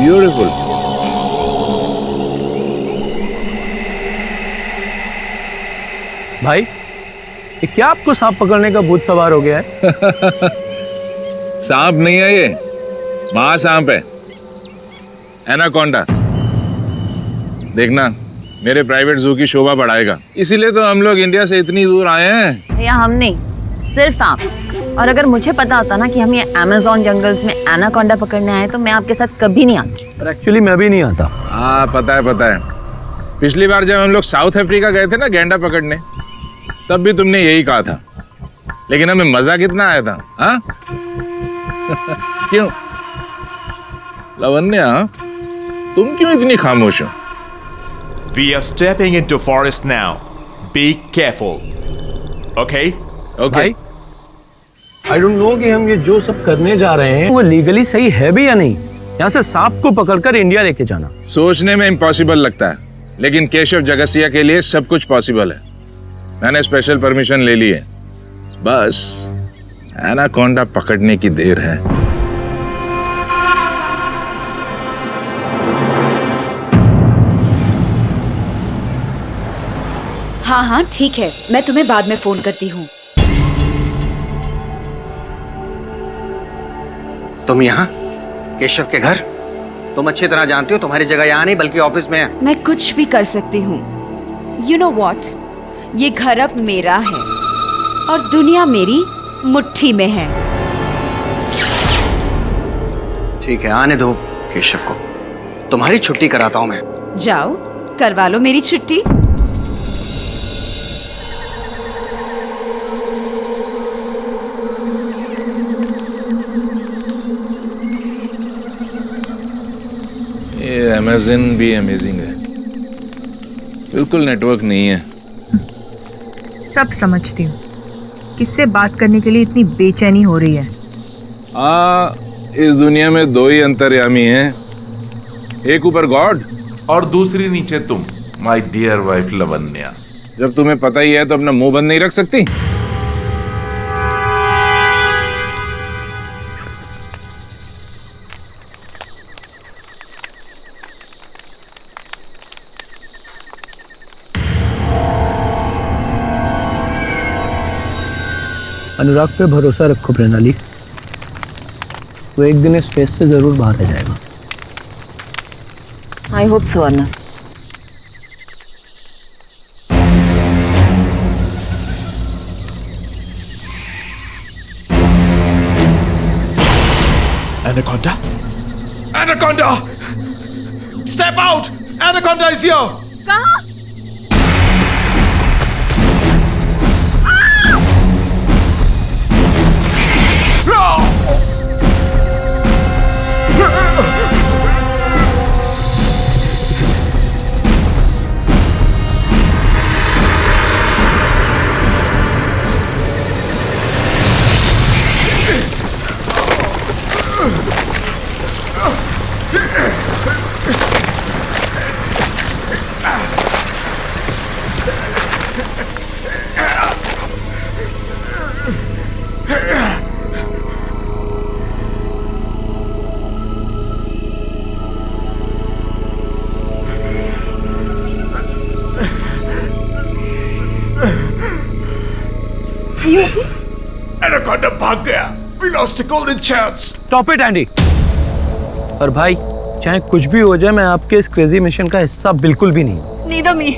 Beautiful. भाई ये क्या आपको सांप पकड़ने का भूत सवार हो गया है? सांप नहीं है ये, महासांप है, एनाकोंडा। देखना मेरे प्राइवेट जू की शोभा बढ़ाएगा, इसीलिए तो हम लोग इंडिया से इतनी दूर आए हैं। भैया हम नहीं, सिर्फ आप। और अगर मुझे पता होता ना कि हम ये अमेज़न जंगल्स में एनाकोंडा पकड़ने आए तो मैं आपके साथ कभी नहीं आती। पर एक्चुअली मैं भी नहीं आता। हाँ पता है। पिछली बार जब हम लोग साउथ अफ्रीका गए थे ना गैंडा पकड़ने, तब भी तुमने यही कहा था, लेकिन हमें मजा कितना आया था। हाँ क्यों लवन्या, तुम क्यों इतनी खामोश हो? We are stepping into forest now. Be careful. Okay? Okay. I don't know कि हम ये जो सब करने जा रहे हैं वो लीगली सही है भी या नहीं। यहाँ से सांप को पकड़कर इंडिया लेके जाना सोचने में इम्पॉसिबल लगता है, लेकिन केशव जगसिया के लिए सब कुछ पॉसिबल है। मैंने स्पेशल परमिशन ले ली है, बस एनाकोंडा पकड़ने की देर है। हाँ हाँ ठीक है, मैं तुम्हें बाद में फोन करती हूँ। तुम यहाँ केशव के घर? तुम अच्छी तरह जानती हो तुम्हारी जगह यहाँ नहीं बल्कि ऑफिस में है। मैं कुछ भी कर सकती हूँ। यू नो वॉट, ये घर अब मेरा है और दुनिया मेरी मुट्ठी में है। ठीक है, आने दो केशव को, तुम्हारी छुट्टी कराता हूँ मैं। जाओ करवा लो मेरी छुट्टी। ये अमेज़न भी अमेजिंग है, बिल्कुल नेटवर्क नहीं है। सब समझती हूँ। किससे बात करने के लिए इतनी बेचैनी हो रही है? इस दुनिया में दो ही अंतर्यामी हैं, एक ऊपर गॉड और दूसरी नीचे तुम, माय डियर वाइफ लवन्या। जब तुम्हें पता ही है तो अपना मुंह बंद नहीं रख सकती? अनुराग पे भरोसा रखो प्रणाली, वो एक दिन इस फेस से जरूर बाहर आ जाएगा। I hope so Anna. Anaconda? Anaconda! Step out! Anaconda is here! कहाँ? Anaconda भाग गया! We lost a golden chance! Stop it Andy. और भाई, चाहे कुछ भी हो जाए, मैं आपके इस क्रेजी मिशन का हिस्सा बिल्कुल भी नहीं। नीदर मी।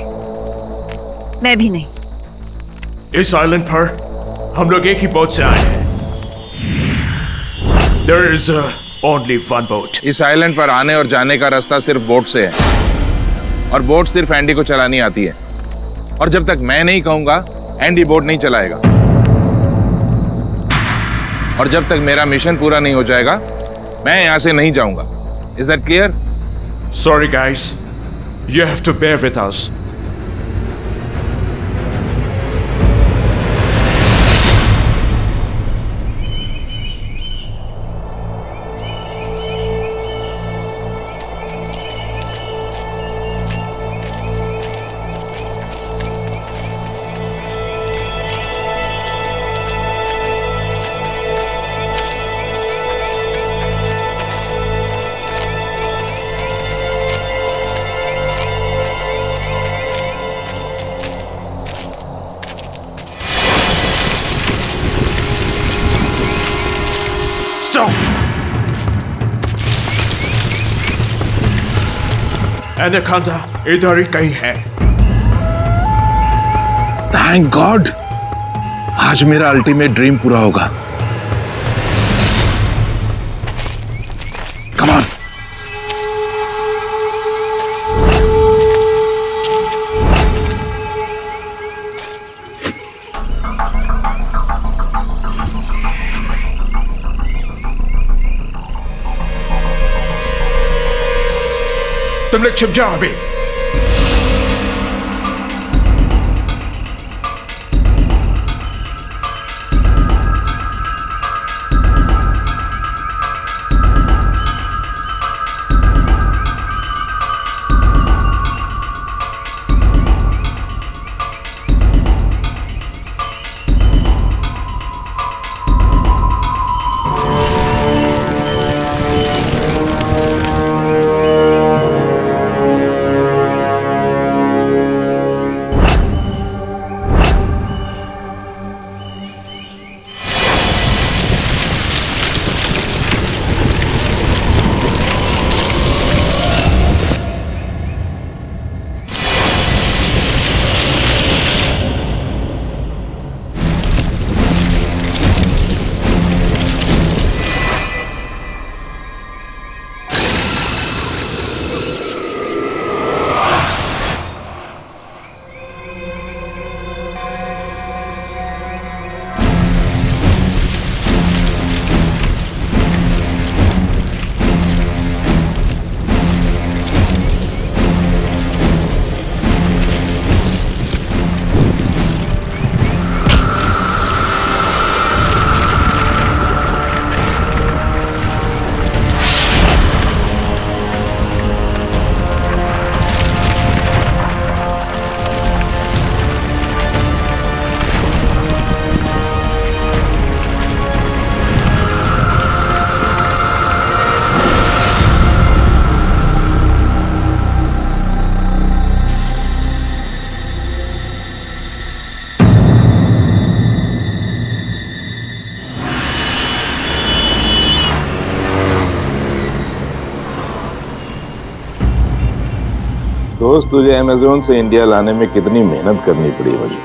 मैं भी नहीं। इस आइलैंड पर हम लोग एक ही बोट से आए हैं। There is only one boat. इस आइलैंड पर आने और जाने का रास्ता सिर्फ बोट से है, और बोट सिर्फ एंडी को चलानी आती है। और जब तक मैं नहीं कहूंगा, एंडी बोट नहीं चलाएगा। और जब तक मेरा मिशन पूरा नहीं हो जाएगा, मैं यहां से नहीं जाऊंगा। Is that clear? Sorry guys, you have to bear with us. Anaconda इधर ही कहीं है। थैंक गॉड, आज मेरा अल्टीमेट ड्रीम पूरा होगा। Come on. तुम लोग छिप जाओ अभी। दोस्त, तुझे अमेज़न से इंडिया लाने में कितनी मेहनत करनी पड़ी मुझे।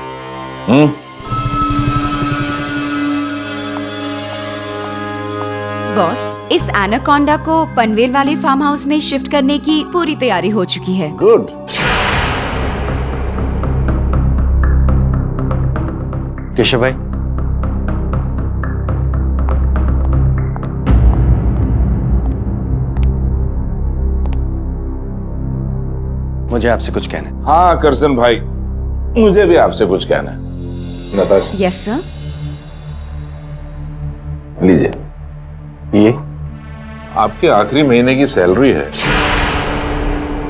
बॉस, इस एनाकोंडा को पनवेल वाले फार्म हाउस में शिफ्ट करने की पूरी तैयारी हो चुकी है। गुड। केशव भाई, मुझे आपसे कुछ कहना है। हाँ करसन भाई, मुझे भी आपसे कुछ कहना है। Natasha, yes sir. लीजिए, ये आपके आखिरी महीने की सैलरी है।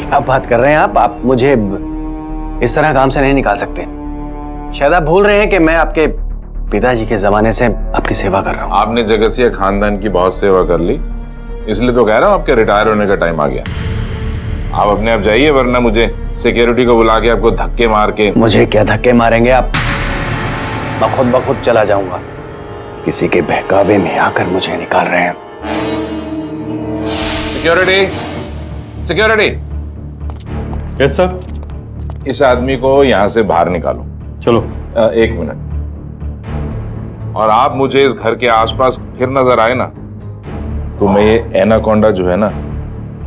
क्या बात कर रहे हैं आप मुझे इस तरह काम से नहीं निकाल सकते। शायद आप भूल रहे हैं कि मैं आपके पिताजी के जमाने से आपकी सेवा कर रहा हूँ। आपने जगसिया खानदान की बहुत सेवा कर ली, इसलिए तो कह रहा हूँ आपके रिटायर होने का टाइम आ गया। आप अपने आप जाइए, वरना मुझे सिक्योरिटी को बुला के आपको धक्के मार के। मुझे क्या धक्के मारेंगे आप? मैं खुद ब खुद चला जाऊंगा। किसी के बहकावे में आकर मुझे निकाल रहे हैं। Security, security. Yes sir. इस आदमी को यहां से बाहर निकालो। चलो। 1 मिनट। और आप मुझे इस घर के आसपास फिर नजर आए ना, तो मैं ये एनाकोंडा जो है ना,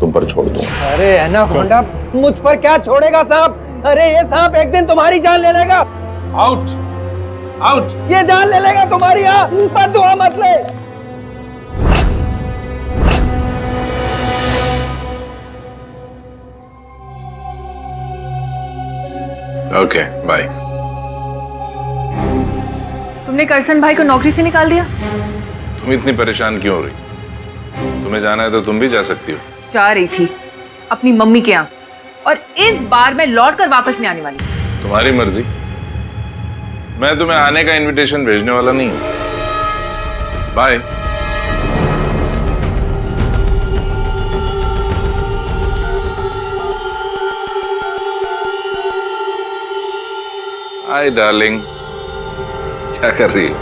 तुम पर छोड़ दूंगा। अरे एनाकोंडा मुझ पर क्या छोड़ेगा सांप? अरे ये सांप एक दिन तुम्हारी जान ले लेगा। Out, out. ये जान ले लेगा तुम्हारी। बद्दुआ मत ले। Okay, bye. तुमने करसन भाई को नौकरी से निकाल दिया? तुम इतनी परेशान क्यों हो रही? तुम्हें जाना है तो तुम भी जा सकती हो। जा रही थी अपनी मम्मी के यहाँ, और इस बार मैं लौट कर वापस नहीं आने वाली। तुम्हारी मर्जी। मैं तुम्हें आने का इनविटेशन भेजने वाला नहीं हूं। बाय। हाय डार्लिंग, क्या कर रही हो?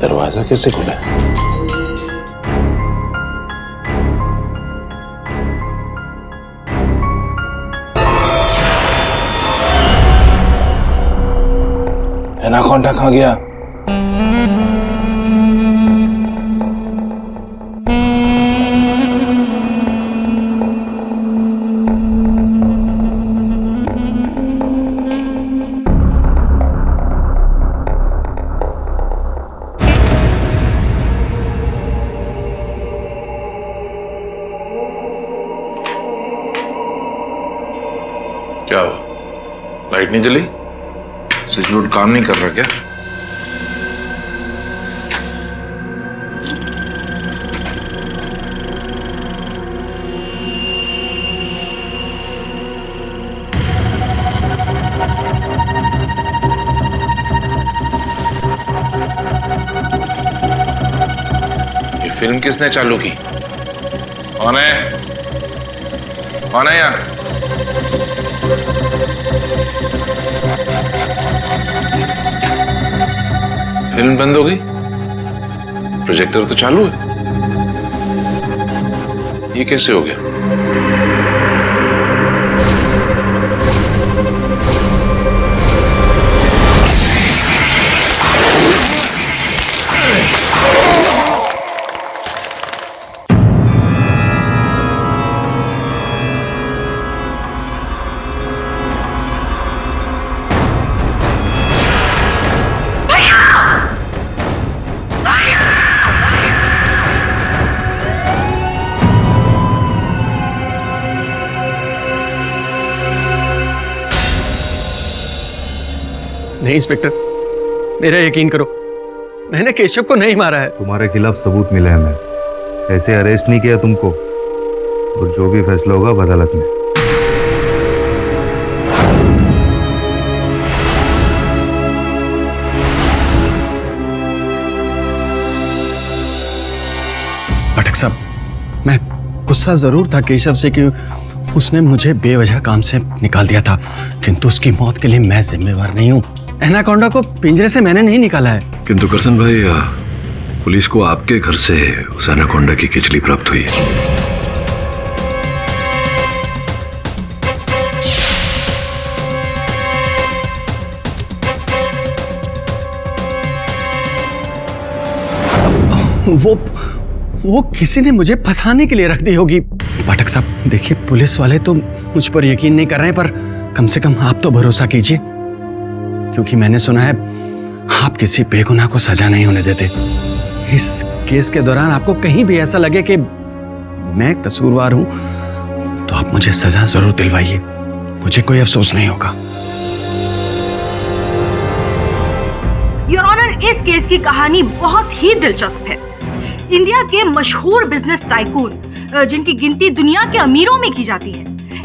दरवाजा कैसे खुला है? एनाकोंडा कहाँ गया? क्या हुआ? लाइट नहीं जली? स्विच बोर्ड काम नहीं कर रहा क्या? ये फिल्म किसने चालू की? कौन है? कौन है यहाँ? फिल्म बंद हो गई? प्रोजेक्टर तो चालू है। ये कैसे हो गया? नहीं इंस्पेक्टर, मेरा यकीन करो, मैंने केशव को नहीं मारा है। तुम्हारे खिलाफ सबूत मिले हमें, ऐसे अरेस्ट नहीं किया तुमको, और जो भी फैसला होगा अदालत में। पाठक साहब, मैं गुस्सा जरूर था केशव से कि उसने मुझे बेवजह काम से निकाल दिया था, किंतु उसकी मौत के लिए मैं जिम्मेवार नहीं हूँ। एनाकोंडा को पिंजरे से मैंने नहीं निकाला है। किंतु करसन भाई, पुलिस को आपके घर से उस एनाकोंडा की केचली प्राप्त हुई है। वो किसी ने मुझे फंसाने के लिए रख दी होगी। पाठक साहब देखिए, पुलिस वाले तो मुझ पर यकीन नहीं कर रहे हैं, पर कम से कम आप तो भरोसा कीजिए, क्योंकि मैंने सुना है आप किसी बेगुनाह को सजा नहीं होने देते। इस केस के दौरान आपको कहीं भी ऐसा लगे कि मैं कसूरवार हूं, तो आप मुझे सजा जरूर दिलवाइए, मुझे कोई अफसोस नहीं होगा। योर ऑनर, इस केस की कहानी बहुत ही दिलचस्प है। इंडिया के मशहूर बिजनेस टाइकून, जिनकी गिनती दुनिया के अमीरों में की जाती है,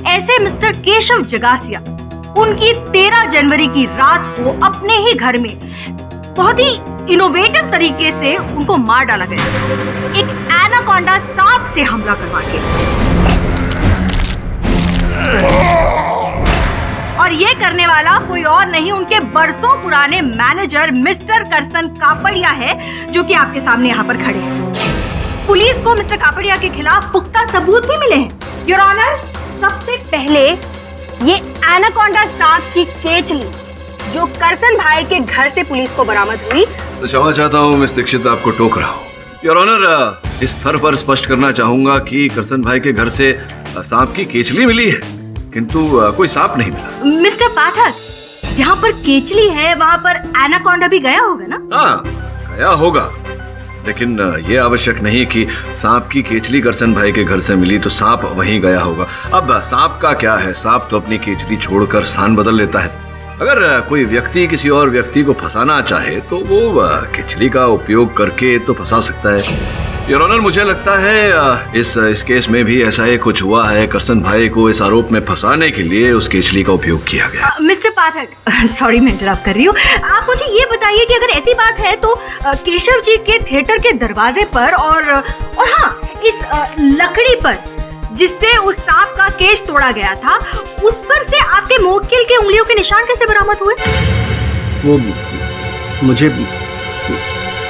ऐसे मिस्टर केशव जगासिया, उनकी 13 जनवरी की रात को अपने ही घर में बहुत ही इनोवेटिव तरीके से उनको मार डाला गया, एक एनाकोंडा सांप से हमला करवा के। और ये करने वाला कोई और नहीं, उनके बरसों पुराने मैनेजर मिस्टर करसन कापड़िया है, जो कि आपके सामने यहाँ पर खड़े हैं। पुलिस को मिस्टर कापड़िया के खिलाफ पुख्ता सबूत भी मिले हैं। योर ऑनर, सबसे पहले ये एनाकोंडा सांप की केचली जो करसन भाई के घर से पुलिस को बरामद हुई। तो क्षमा चाहता हूँ मिस दीक्षित, आपको टोक रहा हूँ। योर ऑनर, इस स्तर पर स्पष्ट करना चाहूंगा कि करसन भाई के घर से सांप की केचली मिली है, किंतु कोई सांप नहीं मिला। मिस्टर पाठक, जहाँ पर केचली है वहाँ पर एनाकोंडा भी गया होगा ना? हाँ, गया होगा, लेकिन ये आवश्यक नहीं कि सांप की केचली करसन भाई के घर से मिली तो सांप वहीं गया होगा। अब सांप का क्या है, सांप तो अपनी केचली छोड़कर स्थान बदल लेता है। अगर कोई व्यक्ति किसी और व्यक्ति को फंसाना चाहे तो वो केचली का उपयोग करके तो फंसा सकता है। योर ऑनर, मुझे लगता है इस केस में भी ऐसा ही कुछ हुआ है। करसन भाई को इस आरोप में फंसाने के लिए उस केचली का उपयोग किया गया। मिस्टर पाठक, सॉरी मैं इंटरप्ट कर रही हूँ, आप मुझे ये बताइए कि अगर ऐसी बात है तो केशव जी के थिएटर के दरवाजे पर और हाँ, इस लकड़ी पर जिससे उस सांप का केश तोड़ा गया था, उस पर से आपके मुवक्किल के उंगलियों के निशान कैसे बरामद हुए? वो मुझे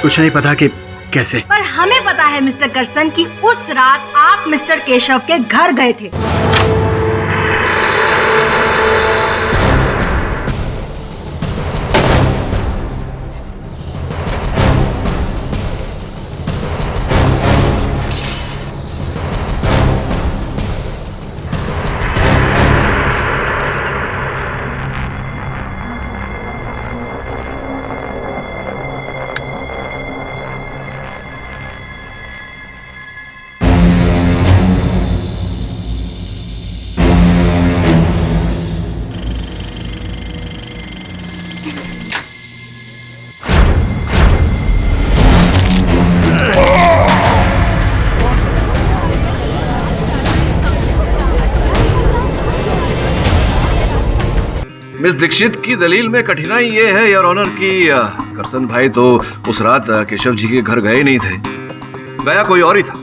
कुछ नहीं पता कि कैसे, पर हमें पता है मिस्टर करसन कि उस रात आप मिस्टर केशव के घर गए थे। मिस दीक्षित की दलील में कठिनाई ये है योर ऑनर कि करसन भाई तो उस रात केशव जी के घर गए नहीं थे, गया कोई और ही था।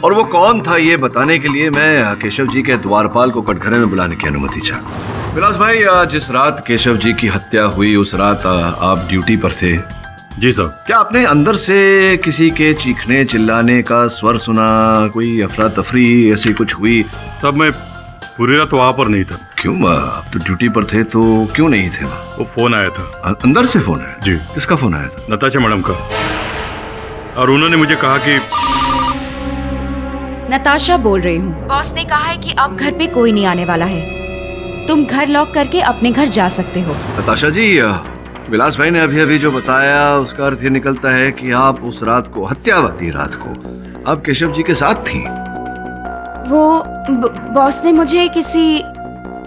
और वो कौन था ये बताने के लिए मैं केशव जी के द्वारपाल को कटघरे में बुलाने की अनुमति चाह। विलास भाई, जिस रात केशव जी की हत्या हुई उस रात आप ड्यूटी पर थे। जी सर। क्या आपने अंदर से किसी के चीखने चिल्लाने का स्वर सुना? कोई अफरा तफरी ऐसी कुछ हुई? तब मैं पूरी रात वहाँ पर नहीं था। क्यों? आप तो ड्यूटी पर थे तो क्यों नहीं थे वहाँ? वो फोन आया था। अंदर से फोन आया? जी। किसका फोन आया था? नताशा मैडम का, और उन्होंने मुझे कहा कि नताशा बोल रही हूँ, बॉस ने कहा है कि अब घर पे कोई नहीं आने वाला है, तुम घर लॉक करके अपने घर जा सकते हो। नताशा जी, विलास भाई ने अभी अभी जो बताया उसका अर्थ ये निकलता है कि आप उस रात को, हत्या वाली रात को, आप केशव जी के साथ थी। वो बॉस ने मुझे किसी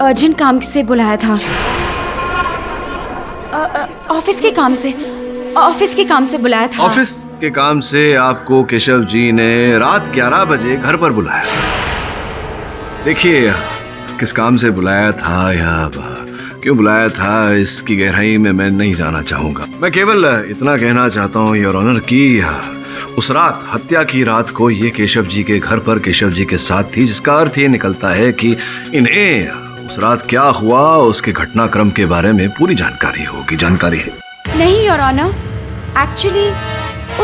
अर्जेंट काम से बुलाया था। ऑफिस के काम से, ऑफिस के काम से बुलाया था। ऑफिस के काम से आपको केशव जी ने रात 11 बजे घर पर बुलाया। देखिए, किस काम से बुलाया था या क्यों बुलाया था, इसकी गहराई में मैं नहीं जाना चाहूंगा। मैं केवल इतना कहना चाहता हूँ योर ऑनर कि उस रात, हत्या की रात को ये केशव जी के घर पर केशव जी के साथ थी, जिसका अर्थ ये निकलता है कि इन्हें उस रात क्या हुआ उसके घटनाक्रम के बारे में पूरी जानकारी है। नहीं योर ऑनर, एक्चुअली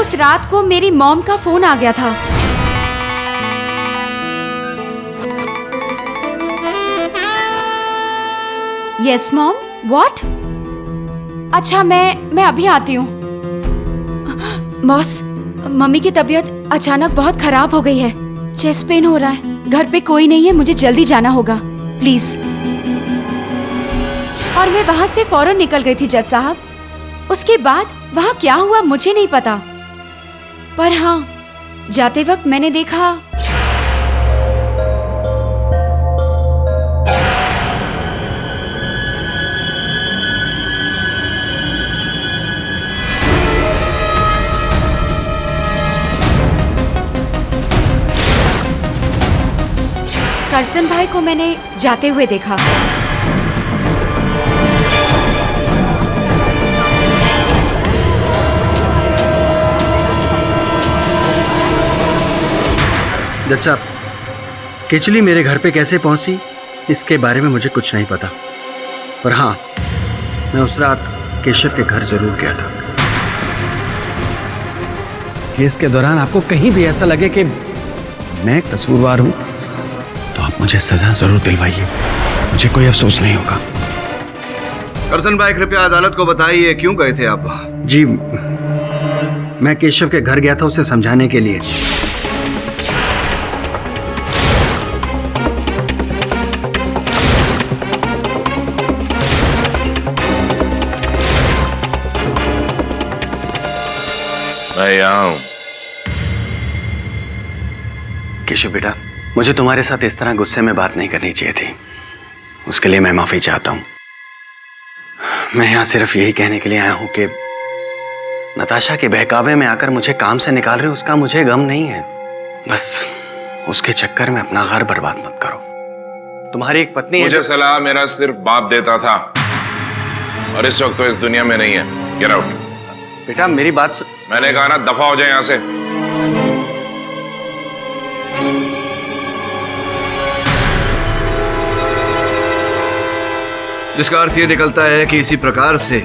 उस रात को मेरी मॉम का फोन आ गया था। Yes mom, what? अच्छा, मैं अभी आती हूँ। बॉस, मम्मी की तबीयत अचानक बहुत खराब हो गई है, चेस्ट पेन हो रहा है, घर पे कोई नहीं है, मुझे जल्दी जाना होगा, प्लीज। और मैं वहां से फौरन निकल गई थी जज साहब। उसके बाद वहां क्या हुआ मुझे नहीं पता, पर हाँ, जाते वक्त मैंने देखा करसन भाई को मैंने जाते हुए देखा। जज साहब, केचली मेरे घर पे कैसे पहुंची इसके बारे में मुझे कुछ नहीं पता, पर हाँ, मैं उस रात केशव के घर जरूर गया था। केस के दौरान आपको कहीं भी ऐसा लगे कि मैं कसूरवार हूं तो आप मुझे सजा जरूर दिलवाइए, मुझे कोई अफसोस नहीं होगा। करसन भाई, कृपया अदालत को बताइए क्यों गए थे आप? जी, मैं केशव के घर गया था उसे समझाने के लिए। मैं यहाँ हूं। केशव बेटा, मुझे तुम्हारे साथ इस तरह गुस्से में बात नहीं करनी चाहिए थी, उसके लिए मैं माफी चाहता हूं। मैं यहाँ सिर्फ यही कहने के लिए आया हूं कि नताशा के बहकावे में आकर मुझे काम से निकाल रहे हो, उसका मुझे गम नहीं है। बस उसके चक्कर में अपना घर बर्बाद मत करो। तुम्हारी एक पत्नी मुझे सलाह मेरा सिर्फ बाप देता था, और इस वक्त तो इस दुनिया में नहीं है। Get out. बेटा मेरी बात मैंने कहा ना, दफा हो जाए यहां से। जिसका अर्थ ये निकलता है कि इसी प्रकार से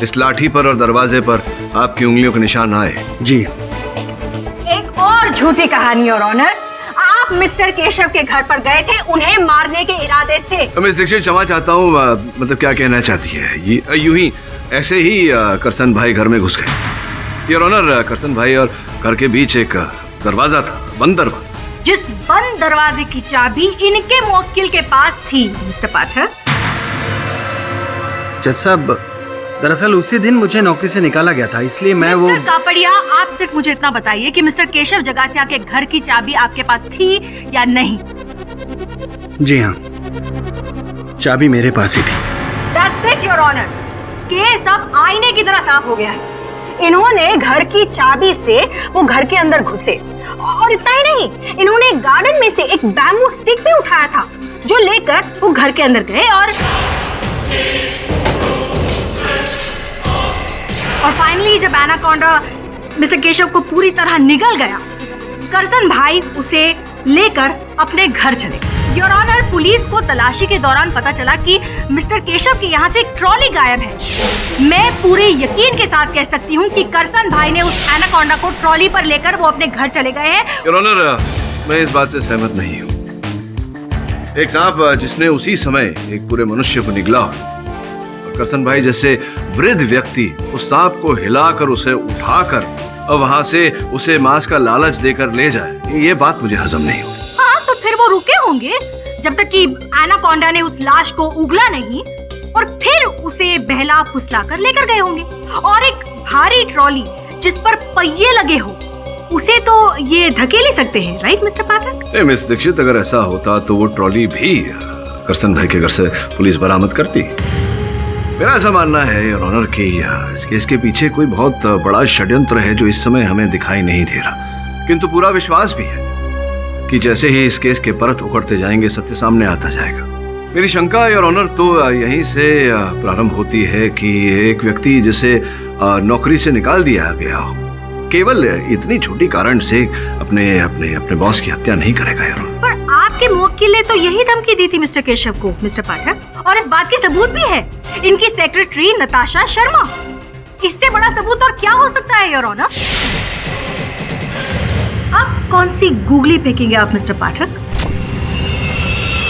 इस लाठी पर और दरवाजे पर आपकी उंगलियों के निशान आए। जी। एक और झूठी कहानी योर ऑनर, आप मिस्टर केशव के घर पर गए थे उन्हें मारने के इरादे से। मिस दीक्षित, क्षमा चाहता हूँ, मतलब क्या कहना चाहती है? ये यूं ही ऐसे ही करसन भाई घर में घुस गए। योर ऑनर, करसन भाई और घर के बीच एक दरवाजा था, बंद दरवाजा। जिस बंद दरवाजे की चाबी इनके मुवक्किल के पास थी मिस्टर पाठक। जज साहब, दरअसल उसी दिन मुझे नौकरी से निकाला गया था, इसलिए मैं वो मिस्टर कापड़िया, आप सिर्फ मुझे इतना बताइए कि मिस्टर केशव जगासिया के घर की चाबी आपके पास थी या नहीं? जी हाँ, चाबी मेरे पास ही थी। That's it, your honour. Case अब आईने की तरह साफ हो गया है। इन्होंने घर की चाबी से वो घर के अंदर घुसे, और इतना ही नहीं, इन्होंने गार्डन में से एक बैम्बू स्टिक भी उठाया था, जो लेकर वो घर के अंदर गए और फाइनली जब एनाकोंडा मिस्टर केशव को पूरी तरह निगल गया, करसन भाई उसे लेकर अपने घर चले गए। योर ऑनर, पुलिस को तलाशी के दौरान पता चला कि मिस्टर केशव के यहाँ से एक ट्रॉली गायब है। मैं पूरे यकीन के साथ कह सकती हूँ कि करसन भाई ने उस एनाकोंडा को ट्रॉली पर लेकर वो अपने घर चले गए हैं। योर ऑनर, मैं इस बात से सहमत नहीं हूँ। एक सांप जिसने उसी समय एक पूरे मनुष्य को निगला, और करसन भाई जैसे वृद्ध व्यक्ति उस सांप को हिलाकर उसे उठाकर और वहां से उसे मांस का लालच देकर ले जाए, ये बात मुझे हजम नहीं हुई। हाँ, तो फिर वो रुके होंगे जब तक कि एनाकोंडा ने उस लाश को उगला नहीं, और फिर उसे बहला फुसला कर लेकर गए होंगे। और एक भारी ट्रॉली जिस पर पहिए लगे हो, उसे तो ये धकेल ही सकते हैं, राइट मिस्टर पाठक? मिस दीक्षित, अगर ऐसा होता तो वो ट्रॉली भी करसन भाई के घर से पुलिस बरामद करती। मेरा ऐसा मानना है योर ऑनर कि इस केस के पीछे कोई बहुत बड़ा षड्यंत्र है जो इस समय हमें दिखाई नहीं दे रहा, किंतु पूरा विश्वास भी है कि जैसे ही इस केस के परत उखड़ते जाएंगे सत्य सामने आता जाएगा। मेरी शंका योर ऑनर तो यहीं से प्रारंभ होती है कि एक व्यक्ति जिसे नौकरी से निकाल दिया गया हो केवल इतनी छोटी कारण से अपने अपने अपने बॉस की हत्या नहीं करेगा यार। पर आपके मुवक्किल ने तो यही धमकी दी थी मिस्टर केशव को मिस्टर पाठक, और इस बात की सबूत भी है, इनकी सेक्रेटरी नताशा शर्मा। इससे बड़ा सबूत और क्या हो सकता है योर ऑनर? अब कौन सी गूगली फेंकेंगे आप मिस्टर पाठक?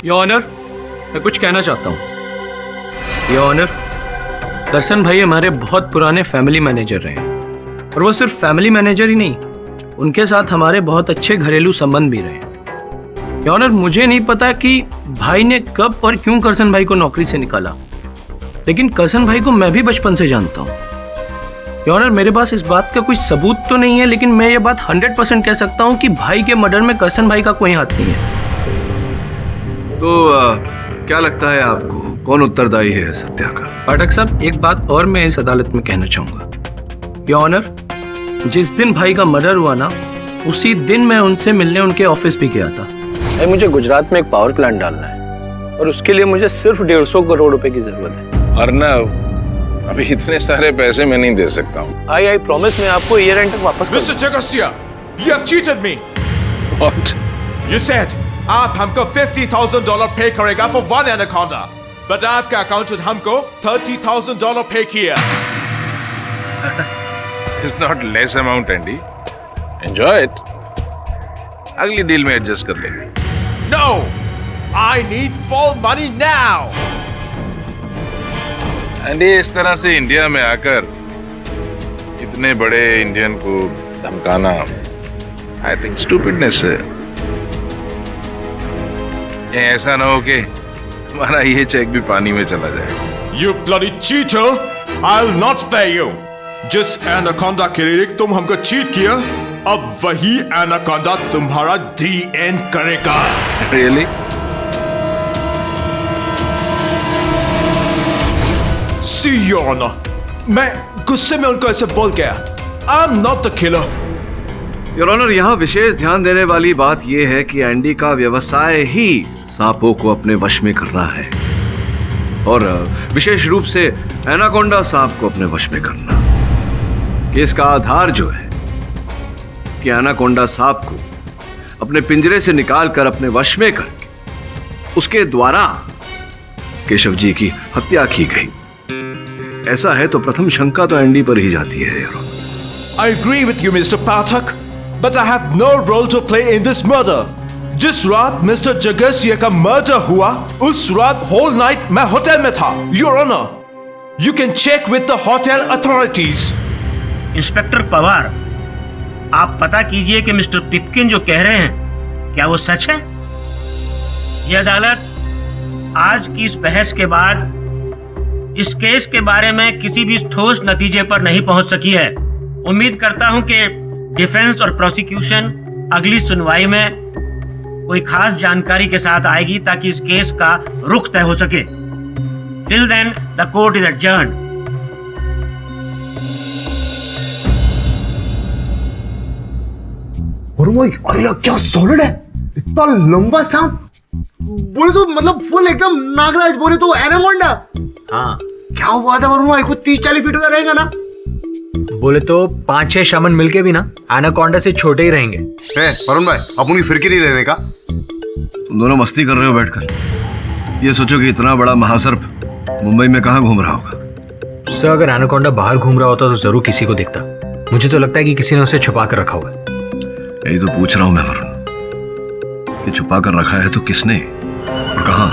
योर ऑनर, मैं कुछ कहना चाहता हूँ। योर ऑनर, दर्शन भाई हमारे बहुत पुराने फैमिली मैनेजर रहे हैं, और वो सिर्फ फैमिली मैनेजर ही नहीं, उनके साथ हमारे बहुत अच्छे घरेलू संबंध भी रहे। योर ऑनर, मुझे नहीं पता कि भाई ने कब और क्यों करसन भाई को नौकरी से निकाला, लेकिन करसन भाई को मैं भी बचपन से जानता हूँ। योर ऑनर, मेरे पास इस बात का कोई सबूत तो नहीं है, लेकिन मैं ये बात 100% कह सकता हूँ कि भाई के मर्डर में करसन भाई का कोई हाथ नहीं है। तो क्या लगता है आपको कौन उत्तरदायी है इस हत्या का? पाठक साहब, एक बात और मैं इस अदालत में कहना चाहूंगा। योर ऑनर, जिस दिन भाई का मर्डर हुआ ना, उसी दिन मैं उनसे मिलने उनके ऑफिस भी गया था। मुझे गुजरात में एक पावर प्लांट डालना है, और उसके लिए मुझे सिर्फ 150 करोड़ रुपए की जरूरत है। अर्नव, अभी इतने सारे पैसे मैं नहीं दे सकता हूँ। आई प्रॉमिस, मैं आपको ईयर एंड तक वापस Mr. Jagasia, you have cheated me. What? You said आप हमको $50,000 पे करेगा for one anaconda, but आपका अकाउंटेंट हमको $30,000 पे किया। It's not less amount, Andy. Enjoy it. अगली डील में एडजस्ट कर लेंगे। No, I need full money now. Andy, इस तरह से इंडिया में आकर इतने बड़े इंडियन को धमकाना, आई थिंक स्टूपिडनेस है। ऐसा ना हो कि हमारा ये चेक भी पानी में चला जाए। You bloody cheater! I'll not spare you. जिस एनाकोंडा के लिए तुम हमको चीट किया, अब वही एनाकोंडा तुम्हारा दी एंड करेगा। Really? See your honor, मैं गुस्से में उनको ऐसे बोल गया। I'm not the killer. Your honour, यहाँ विशेष ध्यान देने वाली बात यह है कि एंडी का व्यवसाय ही सांपों को अपने वश में करना है, और विशेष रूप से एनाकोंडा सांप को अपने वश में करना। केस का आधार जो है कि एनाकोंडा सांप को अपने पिंजरे से निकालकर अपने वश में करके उसके द्वारा केशव जी की हत्या की गई, ऐसा है तो प्रथम शंका तो एंडी पर ही जाती है। I agree with you, Mr. Pathak, but I have no role to play in this murder. जिस रात मिस्टर जगसिया का मर्डर हुआ, उस रात होल नाइट मैं होटल में था। Your Honor, you can check with the hotel authorities. Inspector Pawar, आप पता कीजिए कि मिस्टर पिपकिन जो कह रहे हैं क्या वो सच है। ये अदालत आज की इस बहस के बाद इस केस के बारे में किसी भी ठोस नतीजे पर नहीं पहुंच सकी है। उम्मीद करता हूं कि डिफेंस और प्रोसिक्यूशन अगली सुनवाई में कोई खास जानकारी के साथ आएगी ताकि इस केस का रुख तय हो सके। Till then the court is adjourned. और वो आइला क्या सॉलिड है, इतना लंबा सांप। बोले तो मतलब फुल एकदम नागराज, बोले तो एनाकोंडा। हाँ, क्या हुआ था वरुण, 30-40 फीट का रहेगा ना। बोले तो 5-6 शामन मिलके भी ना एनाकोंडा से छोटे ही रहेंगे। वरुण भाई, अपनी फिरकी नहीं लेने का। तुम दोनों मस्ती कर रहे हो बैठकर। ये सोचो कि इतना बड़ा महासर्प मुंबई में कहाँ घूम रहा होगा। सर, अगर एनाकोंडा बाहर घूम रहा होता तो जरूर किसी को दिखता। मुझे तो लगता है कि किसी ने उसे छुपा कर रखा हुआ है। यही तो पूछ रहा हूं मैं वरुण, ये छुपा कर रखा है तो किसने और कहां?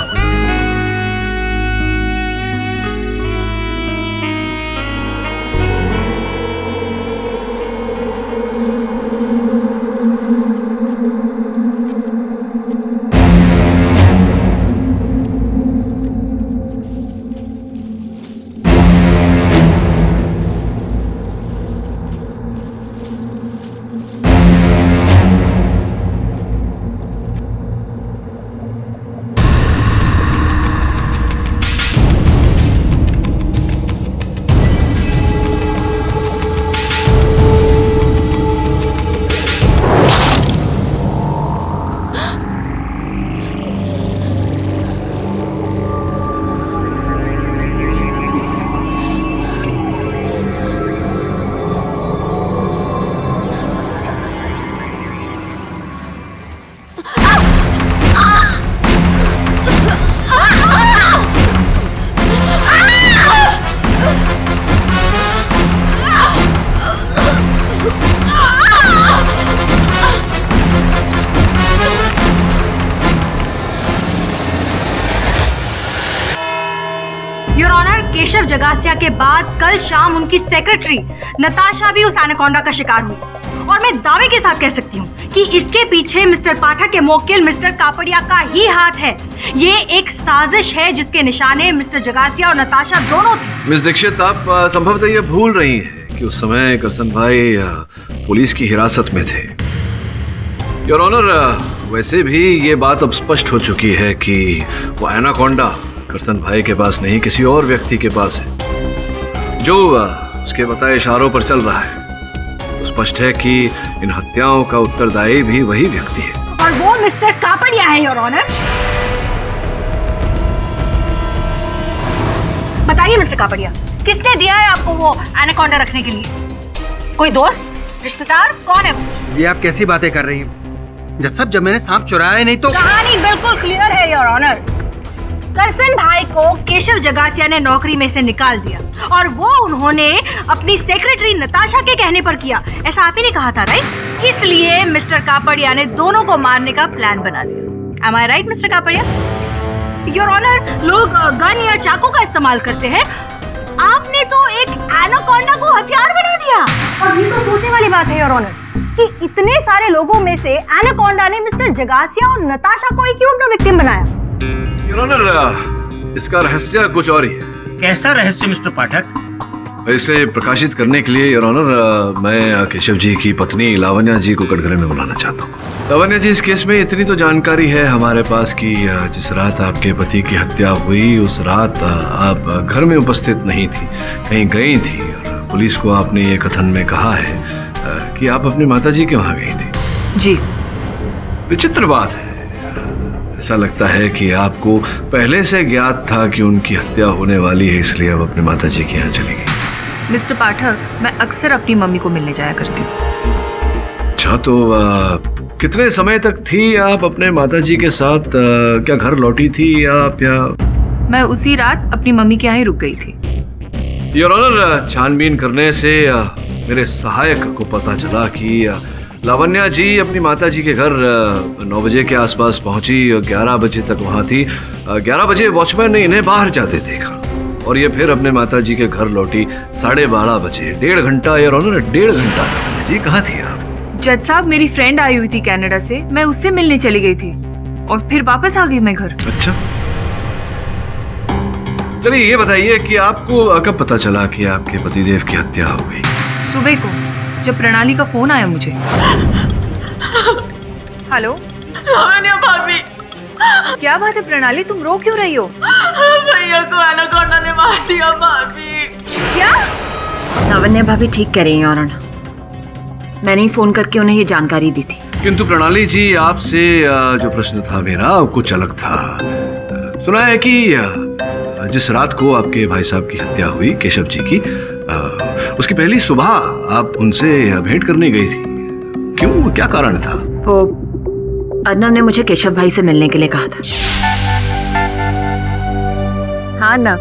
योर ऑनर, केशव जगासिया के बाद कल शाम उनकी सेक्रेटरी नताशा भी उस एनाकोंडा का शिकार हुई, और मैं दावे के साथ कह सकती हूँ कि इसके पीछे मिस्टर पाठक के मोक्किल मिस्टर कापड़िया का ही हाथ है। ये एक साजिश है जिसके निशाने मिस्टर जगासिया और नताशा दोनों थे। मिस दीक्षित, आप संभवतः ये भूल रही हैं कि उस समय करसन भाई पुलिस की हिरासत में थे। योर ऑनर, वैसे भी ये बात अब स्पष्ट हो चुकी है कि वो एनाकोंडा करसन भाई के पास नहीं, किसी और व्यक्ति के पास है जो उसके बताए इशारों पर चल रहा है। तो स्पष्ट है कि इन हत्याओं का उत्तरदायी भी वही व्यक्ति है, और वो मिस्टर कापड़िया है। योर ऑनर, बताइए मिस्टर कापड़िया, किसने दिया है आपको वो एनाकोंडा रखने के लिए? कोई दोस्त, रिश्तेदार, कौन है वो? ये आप कैसी बातें कर रही हैं? जज साहब, जब मैंने सांप चुराया नहीं तो कहानी बिल्कुल क्लियर है योर ऑनर। करसन भाई को केशव जगासिया ने नौकरी में से निकाल दिया, और वो उन्होंने अपनी सेक्रेटरी नताशा के कहने पर किया। ऐसा आप ही ने कहा था, राइट? इसलिए मिस्टर कापड़िया ने दोनों को मारने का प्लान बना दिया। Am I right, mister Kapadia? Your honour, लोग गन या चाकू का इस्तेमाल करते हैं, आपने तो एक एनाकोंडा को हथियार बना दिया। और ये तो सोचने वाली बात है योर ऑनर कि इतने सारे लोगों में से एनाकोंडा ने मिस्टर जगासिया और नताशा को ही क्यों अपना विक्टिम बनाया? योर ऑनर, इसका रहस्य कुछ और ही है। कैसा रहस्य मिस्टर पाठक? इसे प्रकाशित करने के लिए योर ऑनर, मैं केशव जी की पत्नी लावण्या जी को कटघरे में बुलाना चाहता हूँ। लावण्या जी, इस केस में इतनी तो जानकारी है हमारे पास कि जिस रात आपके पति की हत्या हुई उस रात आप घर में उपस्थित नहीं थी, कहीं गई थी, और पुलिस को आपने ये कथन में कहा है कि आप अपनी माताजी के वहाँ गई थी। जी। विचित्र बात है, ऐसा लगता है कि आपको पहले से ज्ञात था कि उनकी हत्या होने वाली है, इसलिए अब अपने माताजी के यहाँ चली गई। मिस्टर पाठक, मैं अक्सर अपनी मम्मी को मिलने जाया करती हूँ। अच्छा, तो कितने समय तक थी आप अपने माताजी के साथ? क्या घर लौटी थी आप या? मैं उसी रात अपनी मम्मी के यहाँ ही रुक गई थी। योर ऑनर, छानबीन करने से मेरे सहायक को पता चला कि लावण्या जी अपनी माताजी के घर 9 बजे के आसपास पहुंची और 11 बजे तक वहां थी। 11 बजे वॉचमैन ने इन्हें बाहर जाते देखा, और ये फिर अपने माताजी के घर लौटी 12:30 बजे। 1.5 घंटा योर ऑनर, 1.5 घंटा। जी, कहाँ थी आप? जज साहब, मेरी फ्रेंड आई हुई थी कनाडा से, मैं उससे मिलने चली गई थी और फिर वापस आ गई मैं घर। अच्छा, चलिए ये बताइए कि आपको कब पता चला कि आपके पतिदेव की हत्या हो गई? सुबह को, जब प्रणाली का फोन आया मुझे। हेलो भाभी, क्या बात है प्रणाली, तुम रो क्यों रही हो? भैया को एनाकोंडा ने मार दिया भाभी। क्या? लावण्या भाभी ठीक कह रही हैं और मैंने ही फोन करके उन्हें ये जानकारी दी थी। किंतु प्रणाली जी, आपसे जो प्रश्न था मेरा कुछ अलग था। सुना है कि जिस रात को आपके भाई साहब की हत्या हुई केशव जी की, उसकी पहली सुबह आप उनसे भेंट करने गई थी। क्यों, क्या कारण था? वो अर्नव ने मुझे केशव भाई से मिलने के लिए कहा था। हाँ ना,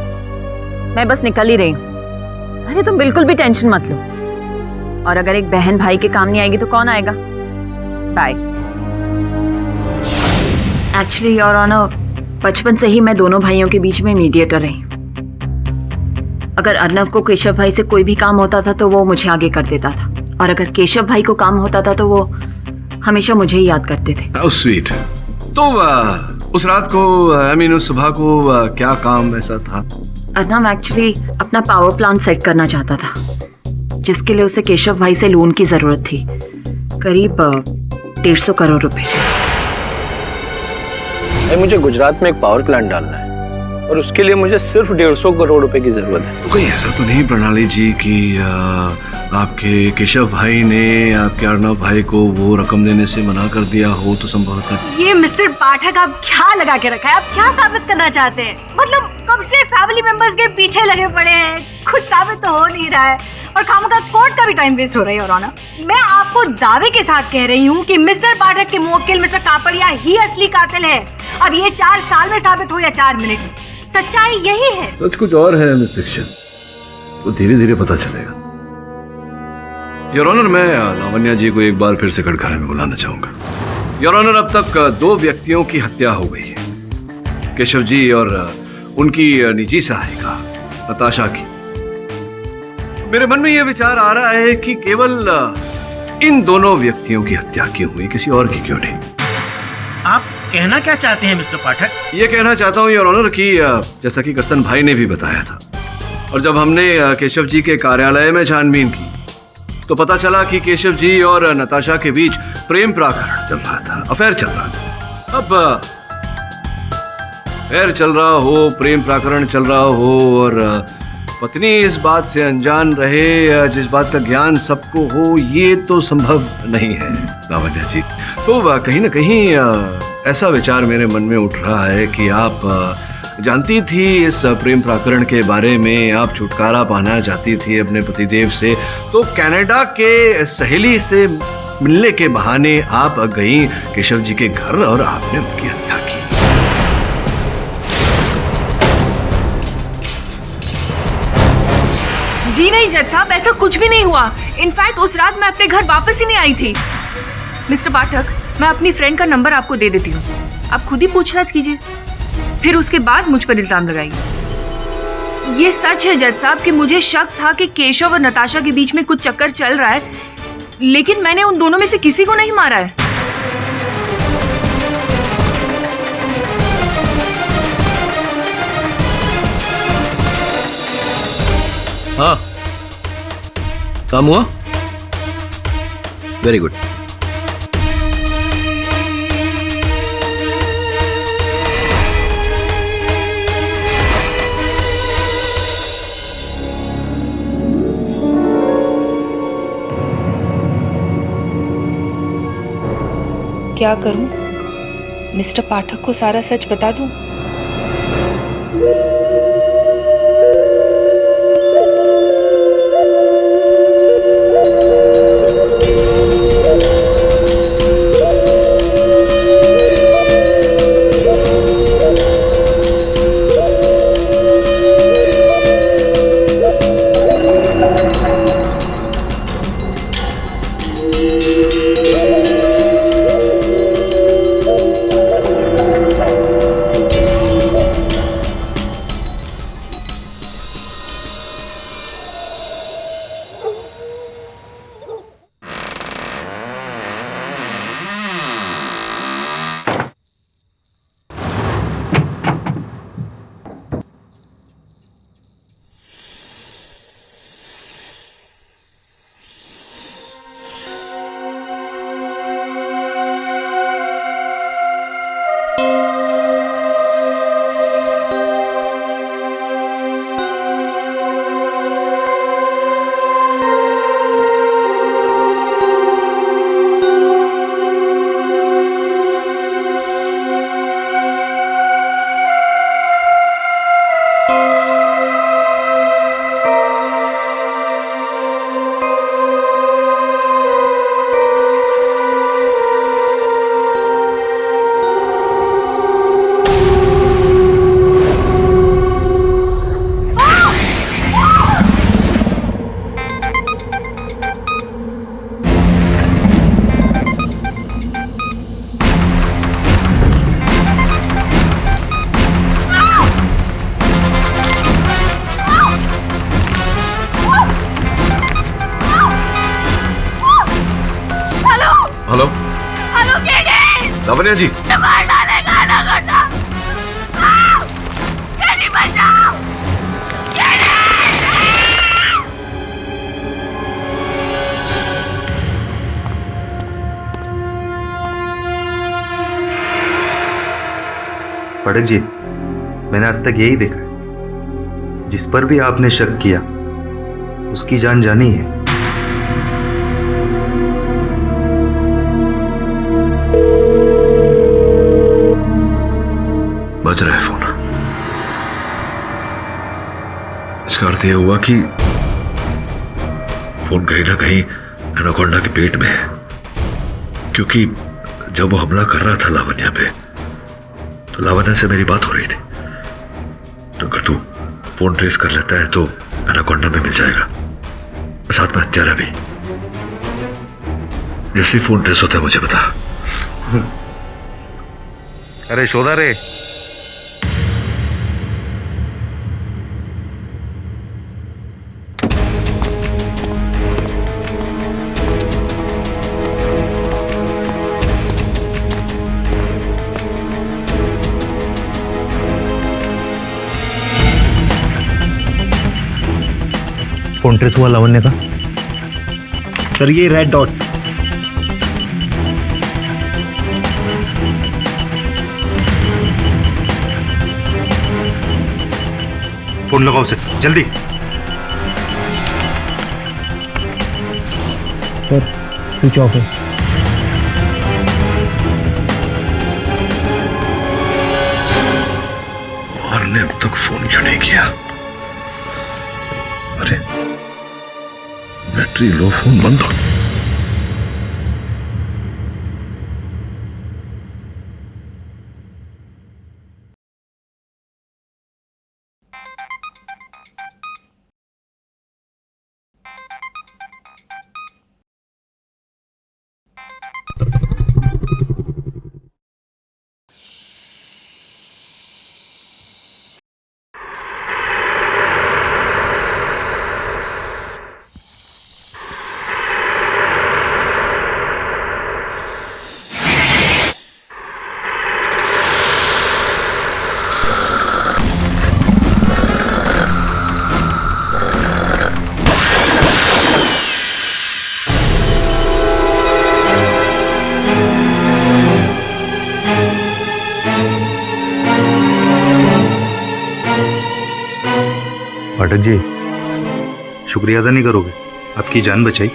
मैं बस निकल ही रही हूँ। अरे तुम बिल्कुल भी टेंशन मत लो, और अगर एक बहन भाई के काम नहीं आएगी तो कौन आएगा? बाय। एक्चुअली योर ऑनर, बचपन से ही मैं दोनों भाइयों के बीच में मीडिएटर रही हूँ। अगर अर्नव को केशव भाई से कोई भी काम होता था तो वो मुझे आगे कर देता था, और अगर केशव भाई को काम होता था तो वो हमेशा मुझे ही याद करते थे। How sweet। तो उस रात को उस सुबह को क्या काम ऐसा था? अर्नव एक्चुअली अपना पावर प्लांट सेट करना चाहता था, जिसके लिए उसे केशव भाई से लोन की जरूरत थी, करीब 150 करोड़ रुपए। मुझे गुजरात में एक पावर प्लांट डालना है और उसके लिए मुझे सिर्फ 150 करोड़ रुपए की जरूरत है। तो कहीं ऐसा तो नहीं प्रणाली जी कि आपके केशव भाई ने आपके अर्नव भाई को वो रकम देने से मना कर दिया हो? तो संभवतः ये मिस्टर पाठक आप क्या लगा के रखा है? आप क्या साबित करना चाहते हैं? मतलब कब से फैमिली मेंबर्स के पीछे लगे पड़े हैं, कुछ साबित तो हो नहीं रहा है, और खामखा कोर्ट का भी टाइम वेस्ट हो रही है। और ना, मैं आपको दावे के साथ कह रही हूँ कि मिस्टर पाठक के मुवक्किल मिस्टर कापड़िया ही असली कातिल है। अब ये 4 साल में साबित हो या 4 मिनट में, सच्चाई यही है। सच कुछ और है मिस दीक्षित, तो धीरे धीरे पता चलेगा। योर ऑनर, मैं लावण्या जी को एक बार फिर से कटघरे में बुलाना चाहूंगा। योर ऑनर, अब तक 2 व्यक्तियों की हत्या हो गई है, केशव जी और उनकी निजी सहायिका नताशा की। मेरे मन में यह विचार आ रहा है कि केवल इन दोनों व्यक्तियों की हत्या क्यों हुई, किसी और की क्यों नहीं। आप कहना क्या चाहते हैं मिस्टर पाठक? ये कहना चाहता हूँ योर ऑनर कि जैसा कि करसन भाई ने भी बताया था, और जब हमने केशव जी के कार्यालय में छानबीन की तो पता चला कि केशव जी और नताशा के बीच प्रेम प्राकरण चल रहा था, अफेयर चल रहा था। अब अफेयर चल रहा हो, प्रेम प्राकरण चल रहा हो और पत्नी इस बात से अनजान रहे, जिस बात का ज्ञान सबको हो, ये तो संभव नहीं है लावण्या जी। तो कहीं ना कहीं ऐसा विचार मेरे मन में उठ रहा है कि आप जानती थी इस प्रेम प्रकरण के बारे में, आप छुटकारा पाना चाहती थी अपने पतिदेव से, तो कनाडा के सहेली से मिलने के बहाने आप गई केशव जी के घर और आपने उनकी हत्या की। जी नहीं जज साहब, ऐसा कुछ भी नहीं हुआ। इनफैक्ट उस रात मैं अपने घर वापस ही नहीं आई थी। मिस्टर पाठक, मैं अपनी फ्रेंड का नंबर आपको दे देती हूँ, आप खुद ही पूछताछ कीजिए, फिर उसके बाद मुझ पर इल्जाम लगाइए। ये सच है जज साहब कि मुझे शक था कि केशव और नताशा के बीच में कुछ चक्कर चल रहा है, लेकिन मैंने उन दोनों में से किसी को नहीं मारा है। हाँ, काम हुआ? Very good. क्या करूं? मिस्टर पाठक को सारा सच बता दूं? हेलो हेलो लावण्या जी, मार डालेगा ना बचाओ। पाठक जी, मैंने आज तक यही देखा है, जिस पर भी आपने शक किया उसकी जान जानी है। बज रहा है फोन। इसका अर्थ यह हुआ कि फोन कहीं ना कहीं एनाकोंडा के पेट में है, क्योंकि जब वो हमला कर रहा था लावण्या पे, तो लावण्या से मेरी बात हो रही थी। तो अगर तू फोन ट्रेस कर लेता है तो एनाकोंडा में मिल जाएगा, साथ में हत्यारा भी। जैसे फोन ट्रेस होता है मुझे बता। अरे शोधा रे, फोन ट्रेस हुआ लावण्य का? सर ये रेड डॉट। फोन लगाओ उसे जल्दी। सर स्विच ऑफ है। और ने अब तक फोन क्यों नहीं किया? अरे बैटरी लो, फोन बंद हो। पाठक जी, शुक्रिया अदा नहीं करोगे? आपकी जान बचाई।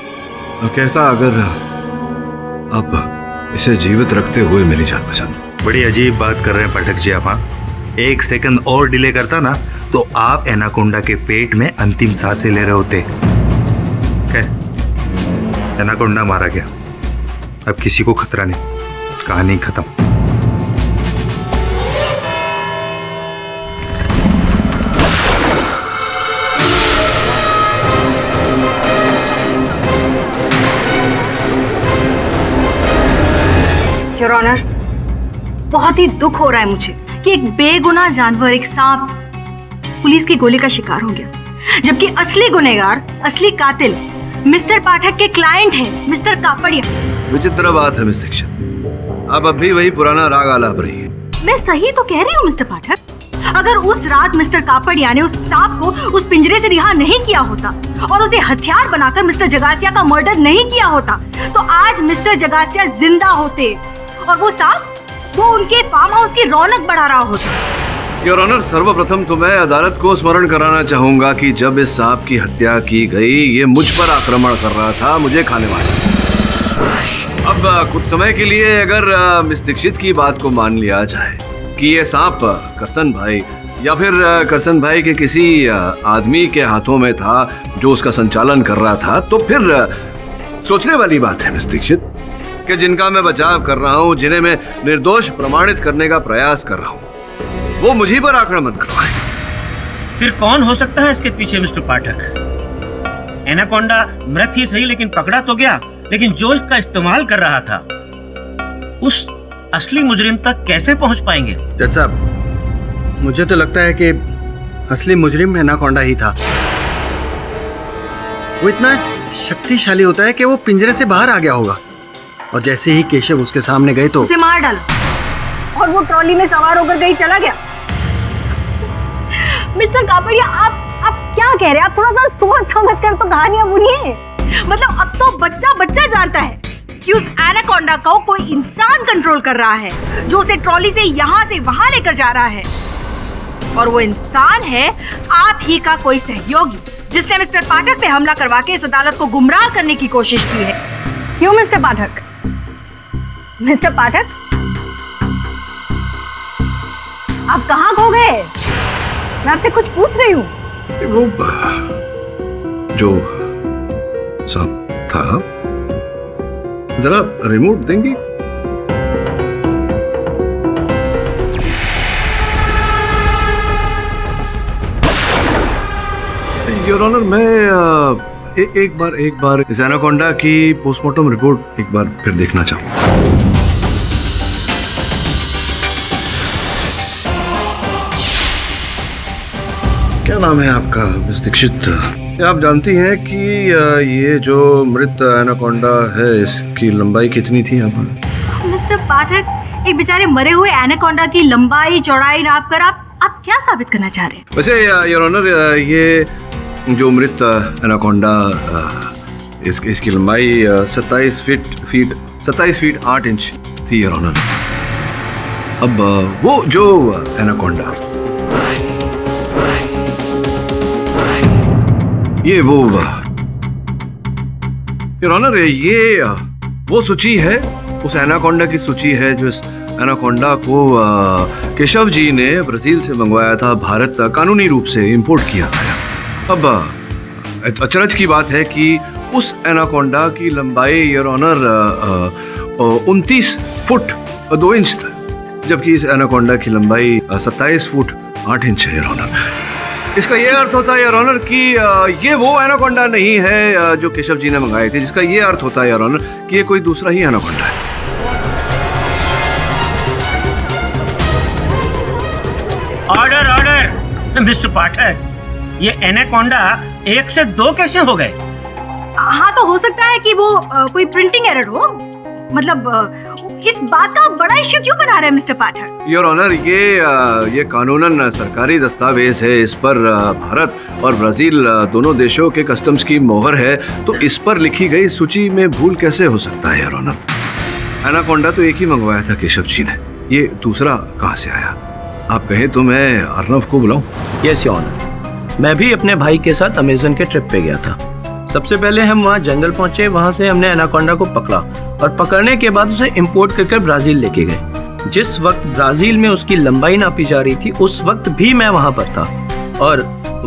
कहता अगर आप इसे जीवित रखते हुए मेरी जान बचा दो। बड़ी अजीब बात कर रहे हैं पाठक जी आप। हाँ, एक सेकंड और डिले करता ना तो आप एनाकोंडा के पेट में अंतिम सांसें ले रहे होते। एनाकोंडा मारा गया, अब किसी को खतरा नहीं, कहानी खत्म। योर ऑनर, बहुत ही दुख हो रहा है मुझे कि एक बेगुनाह जानवर, एक सांप, पुलिस की गोली का शिकार हो गया, जबकि असली गुनहगार, असली कातिल मिस्टर पाठक के क्लाइंट है, मिस्टर कापड़िया। विचित्र बात है मिस दीक्षित, आप अब भी वही पुराना राग आलाप रही है। मैं सही तो कह रही हूँ मिस्टर पाठक। अगर उस रात मिस्टर कापड़िया ने उस सांप को उस पिंजरे से रिहा नहीं किया होता और उसे हथियार बनाकर मिस्टर जगासिया का मर्डर नहीं किया होता तो आज मिस्टर जगासिया जिंदा होते और वो सांप वो उनके फार्म हाउस की रौनक बढ़ा रहा होता। योर ऑनर, सर्वप्रथम तो मैं अदालत को स्मरण कराना चाहूंगा कि जब इस सांप की हत्या की गई ये मुझ पर आक्रमण कर रहा था, मुझे खाने वाला। अब कुछ समय के लिए अगर मिस दीक्षित की बात को मान लिया जाए कि ये सांप करसन भाई या फिर करसन भाई के किसी आदमी के हाथों में था जो उसका संचालन कर रहा था, तो फिर सोचने वाली बात है मिस दीक्षित कि जिनका मैं बचाव कर रहा हूँ, जिन्हें मैं निर्दोष प्रमाणित करने का प्रयास कर रहा हूँ, वो मुझी पर आक्रमण करवाए। फिर कौन हो सकता है इसके पीछे मिस्टर पाठक? एनाकोंडा मृत ही सही लेकिन पकड़ा तो गया, लेकिन जो इसका इस्तेमाल कर रहा था उस असली मुजरिम तक कैसे पहुंच पाएंगे? जज साहब, मुझे तो लगता है कि असली मुजरिम एनाकोंडा ही था। वो इतना शक्तिशाली होता है कि वो पिंजरे से बाहर आ गया होगा और जैसे ही केशव उसके सामने गए तो उसे मार डाला और वो ट्रॉली में सवार होकर कहीं चला गया। मिस्टर कापड़िया, आप क्या कह रहे हैं? आप थोड़ा सा सोच समझ कर तो कहानियां बुनिए। मतलब अब तो बच्चा बच्चा जानता है कि उस एनाकोंडा को कोई इंसान कंट्रोल कर रहा है जो उसे ट्रॉली से यहाँ से वहां लेकर जा रहा है, और वो इंसान है आप ही का कोई सहयोगी जिसने मिस्टर पाठक पे हमला करवा के इस अदालत को गुमराह करने की कोशिश की है। क्यों मिस्टर पाठक? मिस्टर पाठक, आप कहाँ खो गए? मैं आपसे कुछ पूछ रही हूँ। वो जो सांप था, जरा रिमोट देंगी? योर ऑनर, मैं एक बार इस एनाकोंडा की पोस्टमार्टम रिपोर्ट एक बार फिर देखना चाहूंगा। क्या नाम है आपका मिस दीक्षित? आप जानती हैं कि ये जो मृत एनाकोंडा है इसकी लंबाई कितनी थी? यहाँ पर मिस्टर पाठक, एक बेचारे मरे हुए एनाकोंडा की लंबाई चौड़ाई नाप कर आप क्या साबित करना चाह रहे हैं? वैसे योर ऑनर, ये जो मृत एनाकोंडा, इसकी लंबाई 27 फीट 8 इंच थी योर ऑनर। अब वो जो एनाकोंडा, ये वो योर ऑनर, ये वो सूची है, उस एनाकोंडा की सूची है जो इस एनाकोंडा को केशव जी ने ब्राजील से मंगवाया था, भारत कानूनी रूप से इंपोर्ट किया था। अब अचरज की बात है कि उस एनाकोंडा की लंबाई योर ऑनर 29 फुट 2 इंच था, जबकि इस एनाकोंडा की लंबाई 27 फुट 8 इंच है योर ऑनर। इसका ये अर्थ होता है योर ऑनर कि ये वो एनाकोंडा नहीं है जो केशव जी ने मंगाए थे, जिसका ये अर्थ होता है योर ऑनर कि ये कोई दूसरा ही एनाकोंडा है। ऑर्डर ऑर्डर मिस्टर पाठक, ये एनाकोंडा 1 से 2 कैसे हो गए? हाँ, तो हो सकता है कि वो कोई प्रिंटिंग एरर हो। मतलब इस बात का बड़ा इश्यू क्यों बना रहे हैं मिस्टर पाठक? योर ऑनर, ये कानूनन सरकारी दस्तावेज है, इस पर भारत और ब्राजील दोनों देशों के कस्टम्स की मोहर है, तो इस पर लिखी गई सूची में भूल कैसे हो सकता है योर ऑनर? एनाकोंडा तो एक ही मंगवाया था केशव जी ने, ये दूसरा कहाँ से आया? आप कहें तो मैं अर्नव को बुलाऊं? यस योर ऑनर, मैं भी अपने भाई के साथ अमेज़न के ट्रिप पे गया था। सबसे पहले हम वहाँ जंगल पहुंचे, वहाँ से हमने एनाकोंडा को पकड़ा और पकड़ने के बाद उसे इंपोर्ट करके ब्राजील लेके गए। जिस वक्त ब्राजील में उसकी लंबाई नापी जा रही थी, उस वक्त भी मैं वहाँ पर था और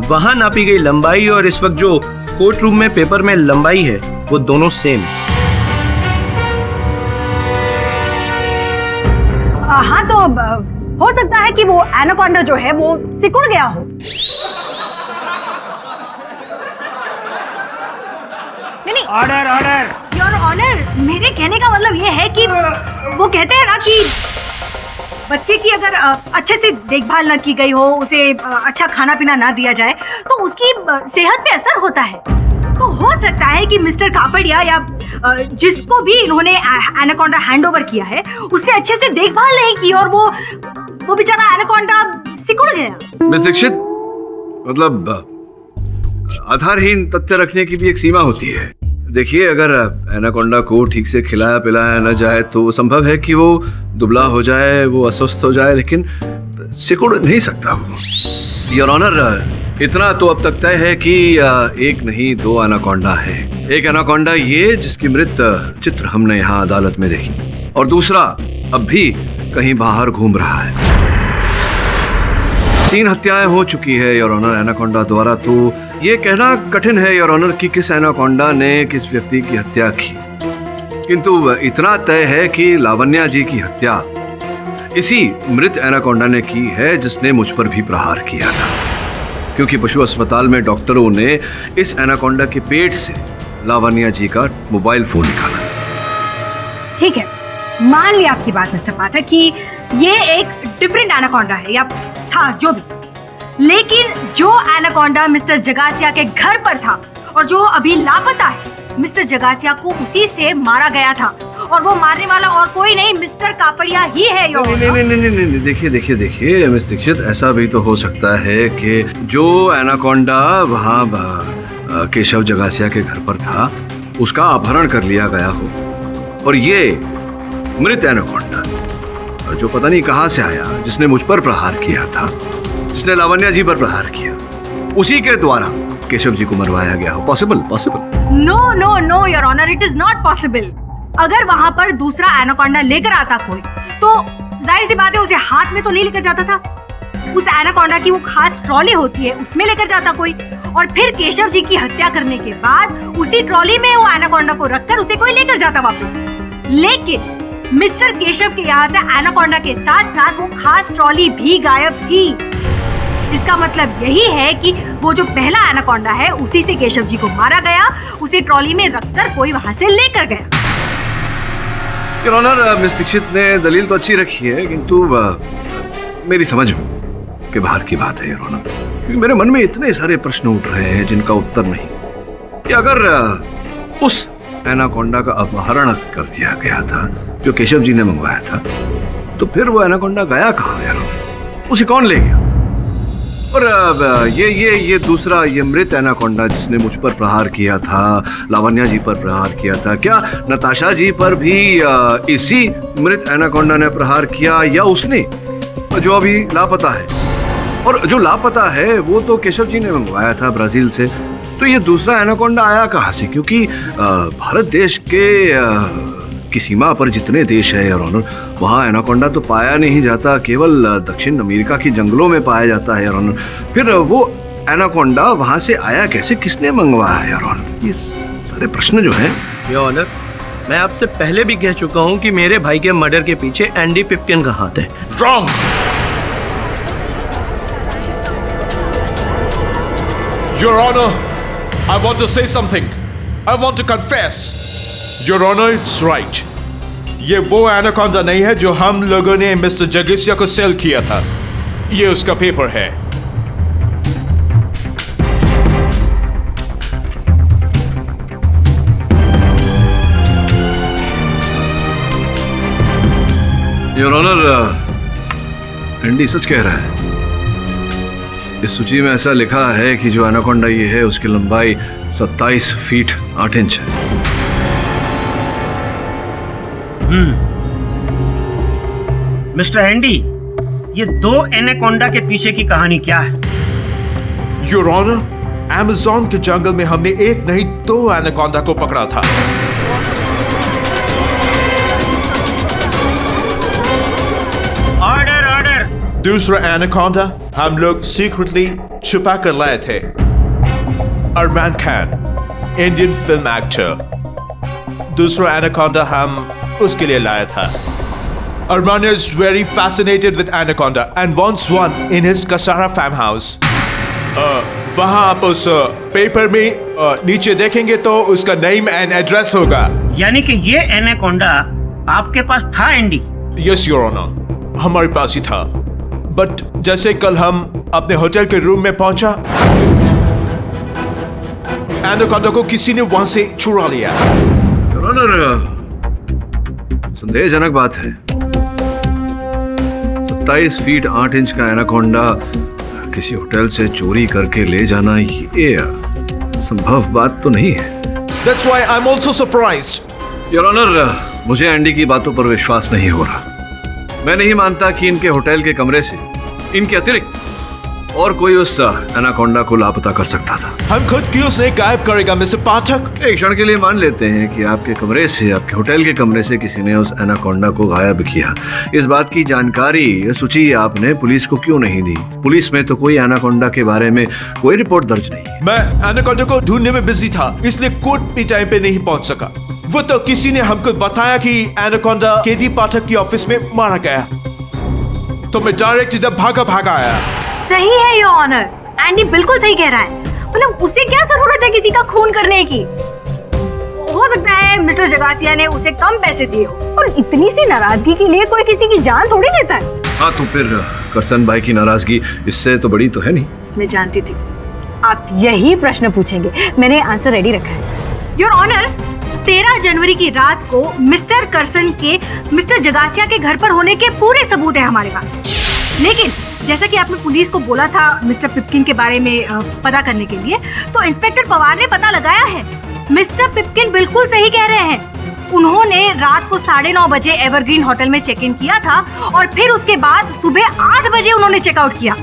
वहाँ नापी गई लंबाई और इस वक्त जो कोर्ट रूम में पेपर में लंबाई है, वो दोनों सेम। हाँ, तो हो सकता है कि वो एनाकोंडा जो है वो सिकुड़ गया हो। नहीं, ऑर्डर ऑर्डर योर ऑनर, मेरे कहने का मतलब ये है कि वो कहते हैं ना कि बच्चे की अगर अच्छे से देखभाल न की गई हो, उसे अच्छा खाना पीना ना दिया जाए, तो उसकी सेहत पे असर होता है। तो हो सकता है कि मिस्टर कापड़िया या जिसको भी इन्होंने एनाकोंडा हैंड ओवर किया है, उससे अच्छे से देखभाल नहीं की और वो बेचारा एनाकोंडा सिकुड़ गया। मिस दीक्षित, मतलब आधारहीन तथ्य रखने की भी एक सीमा होती है। देखिए, अगर एनाकोंडा को ठीक से खिलाया पिलाया न जाए तो संभव है कि वो दुबला हो जाए, वो अस्वस्थ हो जाए, लेकिन सिकुड़ नहीं सकता वो। योर ऑनर, इतना तो अब तक तय है कि एक नहीं 2 एनाकोंडा है। एक एनाकोंडा ये जिसकी मृत चित्र हमने यहाँ अदालत में देखी, और दूसरा अब भी कहीं बाहर घूम रहा है। 3 हत्याएं हो चुकी है योर ऑनर एनाकोंडा द्वारा, तो ये कहना कठिन है योर ऑनर कि किस एनाकोंडा ने किस व्यक्ति की हत्या की। किंतु इतना तय है कि लावण्या जी की हत्या इसी मृत एनाकोंडा ने की है, जिसने मुझ पर भी प्रहार किया था, क्योंकि पशु अस्पताल में डॉक्टरों ने इस एनाकोंडा के पेट से लावण्या जी का मोबाइल फोन निकाला। ठीक है, मान लिया आपकी बात मिस्टर पाठक कि ये एक डिफरेंट एनाकोंडा है या था जो भी, लेकिन जो एनाकोंडा मिस्टर जगासिया के घर पर था और जो अभी लापता है, मिस्टर जगासिया को उसी से मारा गया था, और वो मारने वाला और कोई नहीं मिस्टर कापड़िया ही है। नहीं, देखिए मिस दीक्षित, ऐसा भी तो हो सकता है कि जो एनाकोंडा वहाँ केशव जगासिया के घर पर था, उसका अपहरण कर लिया गया हो, और ये मृत एनाकोंडा जो पता नहीं कहाँ से आया, जिसने मुझ पर प्रहार किया था, जिसने लावण्या जी पर प्रहार किया, उसी के द्वारा केशव जी को मरवाया गया हो। Possible? No your honour, it is not possible. अगर वहां पर दूसरा एनाकोंडा लेकर आता कोई, तो जाहिर सी बात है उसे हाथ में तो नहीं लेकर जाता था। उस एनाकोंडा की वो खास ट्रॉली होती है, उसमें लेकर जाता कोई, और फिर केशव जी की हत्या करने के बाद उसी ट्रॉली में वो एनाकोंडा को रखकर उसे कोई लेकर जाता वापस। लेकिन मिस्टर केशव के यहाँ से एनाकोंडा के साथ साथ वो खास ट्रॉली भी गायब थी। इसका मतलब यही है कि वो जो पहला एनाकोंडा है, उसी से केशव जी को मारा गया, उसे ट्रॉली में रखकर कोई वहां से लेकर गया। योर ऑनर, मिस दीक्षित ने दलील तो अच्छी रखी है, किंतु मेरी समझ के बाहर की बात है योर ऑनर, क्योंकि मेरे मन में इतने सारे प्रश्न उठ रहे हैं जिनका उत्तर नहीं। कि अगर उस एनाकोंडा का अपहरण कर दिया गया था जो केशव जी ने मंगवाया था, तो फिर वो एनाकोंडा गया कहाँ यार? उसे कौन ले गया? और ये दूसरा, ये मृत एनाकोंडा जिसने मुझ पर प्रहार किया था, लावण्या जी पर प्रहार किया था, क्या नताशा जी पर भी इसी मृत एनाकोंडा ने प्रहार किया, या उसने, जो अभी लापता है? और जो लापता है वो तो केशव जी ने मंगवाया था ब्राजील से। तो ये दूसरा एनाकोंडा आया कहाँ से? क्योंकि भारत देश के की सीमा पर जितने देश है, और वहाँ एनाकोंडा तो पाया नहीं जाता, केवल दक्षिण अमेरिका की जंगलों में पाया जाता है। और फिर वो एनाकोंडा वहाँ से आया कैसे, किसने मंगवाया है? और ये सारे प्रश्न जो हैं। योर ऑनर, मैं आपसे पहले भी कह चुका हूँ कि मेरे भाई के मर्डर के पीछे एंडी पिप्किन का हाथ है। Wrong! Your Honor, I want to say something. I want to confess. Your Honor, it's right. ये वो एनाकोंडा नहीं है जो हम लोगों ने मिस्टर जगेसिया को सेल किया था। ये उसका पेपर है। योर ऑनर, एंडी सच कह रहा है। इस सूची में ऐसा लिखा है कि जो एनाकोंडा ये है उसकी लंबाई 27 फीट 8 इंच है। मिस्टर एंडी, ये दो एनाकोंडा के पीछे की कहानी क्या है? योर ऑनर, अमेज़न के जंगल में हमने एक नहीं दो एनाकोंडा को पकड़ा था। Order order. दूसरा एनाकोंडा हम लोग सीक्रेटली छुपा कर लाए थे। अरमान खान, इंडियन फिल्म एक्टर। दूसरा एनाकोंडा हम उसके लिए लाया था। Arman is very fascinated with anaconda and wants one in his Kasara farmhouse. वहाँ आप उस पेपर में नीचे देखेंगे तो उसका नेम एंड एड्रेस होगा। यानी कि ये एनाकोंडा आपके पास था एंडी? यस योर ऑनर, हमारे पास ही था। बट जैसे कल हम अपने होटल के रूम में पहुंचा, एनाकोंडा को किसी ने वहां से चुरा लिया। योर ऑनर, संदेहजनक बात है। 27 फीट 8 इंच का एनाकोंडा किसी होटल से चोरी करके ले जाना, ये संभव बात तो नहीं है। That's why I'm also surprised. Your honour, मुझे एंडी की बातों पर विश्वास नहीं हो रहा। मैं नहीं मानता कि इनके होटल के कमरे से इनके अतिरिक्त और कोई उस एनाकोंडा को लापता कर सकता था। हम खुद क्यों उसे गायब करेगा मिस्टर पाठक? एक क्षण के लिए मान लेते हैं कि आपके कमरे से, आपके होटल के कमरे से किसी ने उस एनाकोंडा को गायब किया। इस बात की जानकारी सूची आपने पुलिस को क्यों नहीं दी? पुलिस में तो कोई एनाकोंडा के बारे में कोई रिपोर्ट दर्ज नहीं। मैं एनाकोंडा को ढूंढने में बिजी था, इसलिए कोर्ट भी टाइम पे नहीं पहुंच सका। वो तो किसी ने हमको बताया कि एनाकोंडा केडी पाठक की ऑफिस में मारा गया, तो मैं डायरेक्ट इधर भागा आया। सही है योर ऑनर, एंडी बिल्कुल सही कह रहा है। मतलब उसे क्या जरूरत है किसी का खून करने की? हो सकता है मिस्टर जगासिया ने उसे कम पैसे दिए हो, और इतनी सी नाराजगी के लिए कोई किसी की जान थोड़ी लेता है। हाँ, तो फिर करसन भाई की नाराजगी इससे तो बड़ी तो है नहीं। मैं जानती थी आप यही प्रश्न पूछेंगे, मैंने आंसर रेडी रखा है। योर ऑनर, 13 जनवरी की रात को मिस्टर करसन के मिस्टर जगासिया के घर पर होने के पूरे सबूत है हमारे पास। लेकिन जैसा कि आपने पुलिस को बोला था मिस्टर पिप्किन के बारे में पता करने के लिए, तो इंस्पेक्टर पवार ने पता लगाया है। मिस्टर पिप्किन बिल्कुल सही कह रहे हैं। उन्होंने रात को 9:30 बजे एवरग्रीन होटल में चेक इन किया था, और फिर उसके बाद सुबह 8 बजे उन्होंने चेकआउट किया।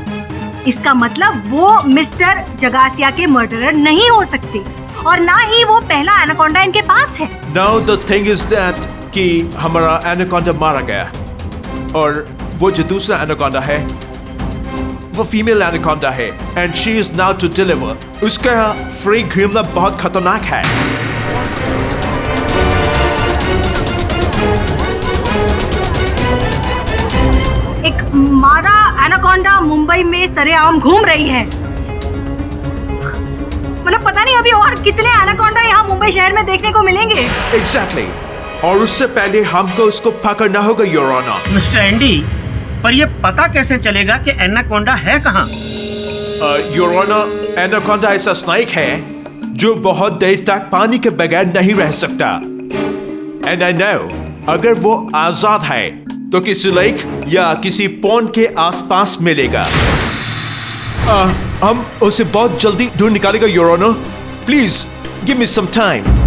इसका मतलब वो मिस्टर जगासिया के मर्डरर नहीं हो सकते, और ना ही वो पहला एनाकोंडा इनके पास है। Now the thing is that कि हमारा एनाकोंडा मारा गया, और वो जो दूसरा एनाकोंडा है वो फीमेल एनाकोंडा है, and she is now to deliver. उसका फ्री घूमना बहुत खतरनाक है। एक मादा एनाकोंडा मुंबई में सरेआम घूम रही है। मतलब पता नहीं अभी और कितने एनाकोंडा यहाँ मुंबई शहर में देखने को मिलेंगे। Exactly. और उससे पहले हमको उसको पकड़ना होगा योर ऑनर। मिस्टर एंडी, पर ये पता कैसे चलेगा कि एनाकोंडा है कहाँ? योर ऑनर, एनाकोंडा ऐसा स्नेक है जो बहुत देर तक पानी के बगैर नहीं रह सकता। एंड आई नो, अगर वो आजाद है तो किसी लेक या किसी पॉन्ड के आसपास मिलेगा। हम उसे बहुत जल्दी ढूंढ निकालेगा your honour. Please give me some time.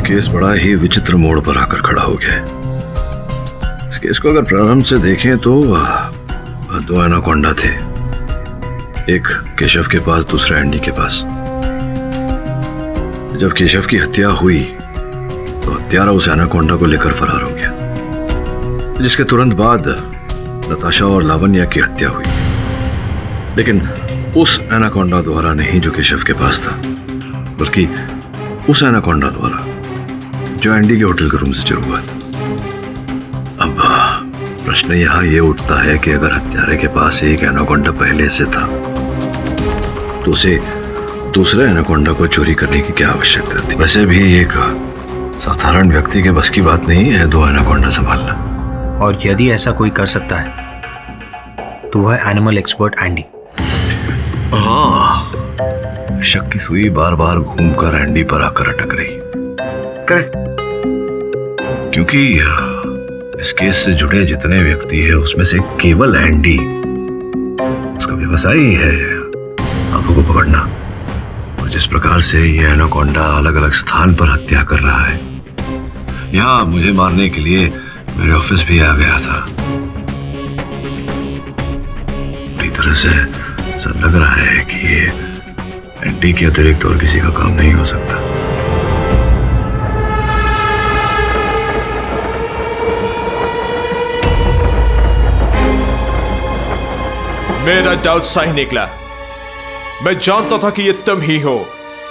Case बड़ा ही विचित्र मोड़ पर आकर खड़ा हो गया है। इस केस को अगर प्रारंभ से देखें तो दो एनाकोंडा थे, एक केशव के पास, दूसरा एंडी के पास। जब केशव की हत्या हुई तो हत्यारा उस एनाकोंडा को लेकर फरार हो गया, जिसके तुरंत बाद नताशा और लावण्या की हत्या हुई, लेकिन उस एनाकोंडा द्वारा नहीं जो केशव के पास था, बल्कि उस एनाकोंडा द्वारा जो एंडी के होटल के रूम से चुरा हुआ। अब प्रश्न यहाँ ये उठता है कि अगर हत्यारे के पास एक एनाकोंडा पहले से था तो उसे दूसरे एनाकोंडा को चोरी करने की क्या आवश्यकता थी? वैसे भी एक साधारण व्यक्ति के बस की बात नहीं है दो एनाकोंडा संभालना। और यदि ऐसा कोई कर सकता है तो वह एनिमल एक्सपर्ट एंडी। हाँ, शक की सुई बार बार घूमकर एंडी पर आकर अटक रही। करेक्ट, क्योंकि इस केस से जुड़े जितने व्यक्ति हैं उसमें से केवल एंडी उसका व्यवसाय ही है आंखों को पकड़ना। और जिस प्रकार से ये एनाकोंडा अलग अलग स्थान पर हत्या कर रहा है, यहाँ मुझे मारने के लिए मेरे ऑफिस भी आ गया था। पूरी तरह से ऐसा लग रहा है कि ये एंडी के अतिरिक्त और किसी का काम नहीं हो सकता। मेरा डाउट सही निकला। मैं जानता था कि ये तुम ही हो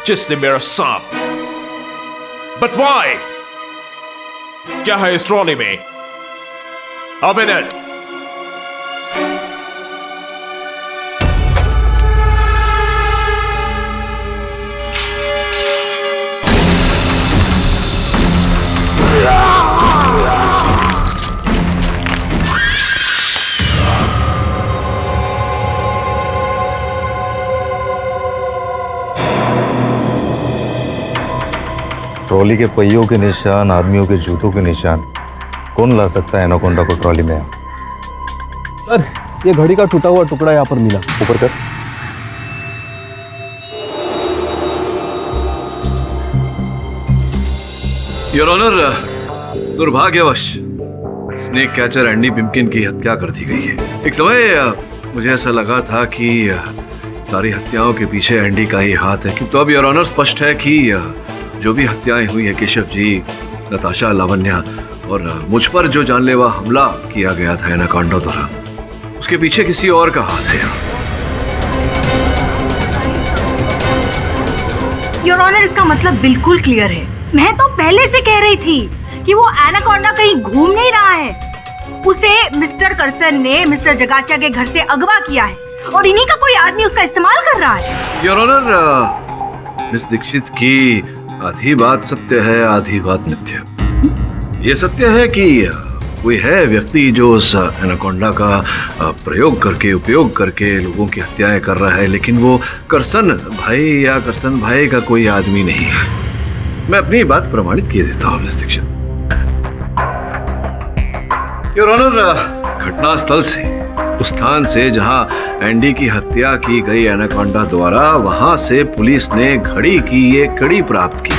जिसने मेरा सांप। But why? क्या है इस ट्रॉली में? Open it. ट्रॉली के पहियों के निशान, आदमियों के जूतों के निशान, कौन ला सकता है एनाकोंडा को ट्रॉली में? सर, ये घड़ी का टूटा हुआ टुकड़ा यहाँ पर मिला। ऊपर कर। योर ऑनर, दुर्भाग्यवश स्नेक कैचर एंडी पिम्पकिन की हत्या कर दी गई है। एक समय मुझे ऐसा लगा था कि सारी हत्याओं के पीछे एंडी का ही हाथ है, किंतु अब योर ऑनर स्पष्ट है कि जो भी हत्याएं हुई है केशव जी, नताशा, लावण्या और मुझ पर जो जानलेवा हमला किया गया था एनाकोंडा द्वारा, उसके पीछे किसी और का हाथ है। योर ऑनर, इसका मतलब बिल्कुल क्लियर है। मैं तो पहले से कह रही थी कि वो एनाकोंडा कहीं घूम नहीं रहा है। उसे मिस्टर करसन ने मिस्टर जगासिया के घर से अगवा किया है और इन्हीं का कोई आदमी उसका इस्तेमाल कर रहा है। योर ऑनर, मिस दीक्षित की आधी बात सत्य है, आधी बात मिथ्या। ये सत्य है कि कोई है व्यक्ति जो उस एनाकोंडा का प्रयोग करके, उपयोग करके लोगों की हत्याएं कर रहा है, लेकिन वो करसन भाई या करसन भाई का कोई आदमी नहीं है। मैं अपनी बात प्रमाणित किए देता हूँ मिस्टर दीक्षित। योर ऑनर, घटनास्थल से, उस स्थान से जहां एंडी की हत्या की गई एनाकोंडा द्वारा, वहां से पुलिस ने घड़ी की ये कड़ी प्राप्त की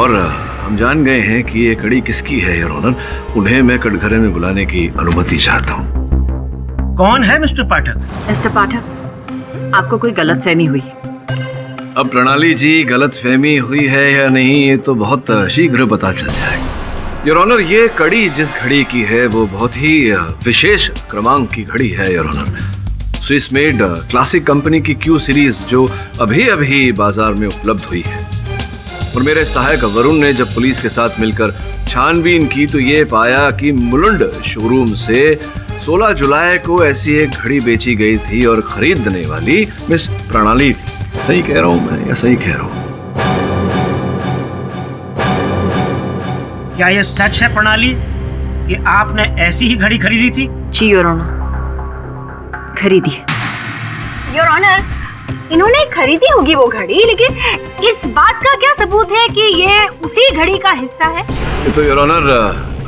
और हम जान गए हैं कि ये कड़ी किसकी है। योर ऑनर, उन्हें मैं कटघरे में बुलाने की अनुमति चाहता हूँ। कौन है मिस्टर पाठक? मिस्टर पाठक, आपको कोई गलतफहमी हुई। अब प्रणाली जी, गलतफहमी हुई है या नहीं ये तो बहुत शीघ्र पता चल जाएगा। योर ऑनर, ये कड़ी जिस घड़ी की है वो बहुत ही विशेष क्रमांक की घड़ी है। Your honour, Swiss made classic company की क्यू सीरीज जो अभी अभी बाजार में उपलब्ध हुई है। और मेरे सहायक वरुण ने जब पुलिस के साथ मिलकर छानबीन की तो ये पाया कि मुलुंड शोरूम से 16 जुलाई को ऐसी एक घड़ी बेची गई थी और खरीदने वाली मिस प्रणाली थी। सही कह रहा हूं मैं या सही कह रहा हूं? क्या ये सच है प्रणाली कि आपने ऐसी ही घड़ी खरीदी थी? जी योर ऑनर, खरीदी। योर ऑनर, इन्होंने खरीदी होगी वो घड़ी, लेकिन इस बात का क्या सबूत है कि ये उसी घड़ी का हिस्सा है? ये तो योर ऑनर,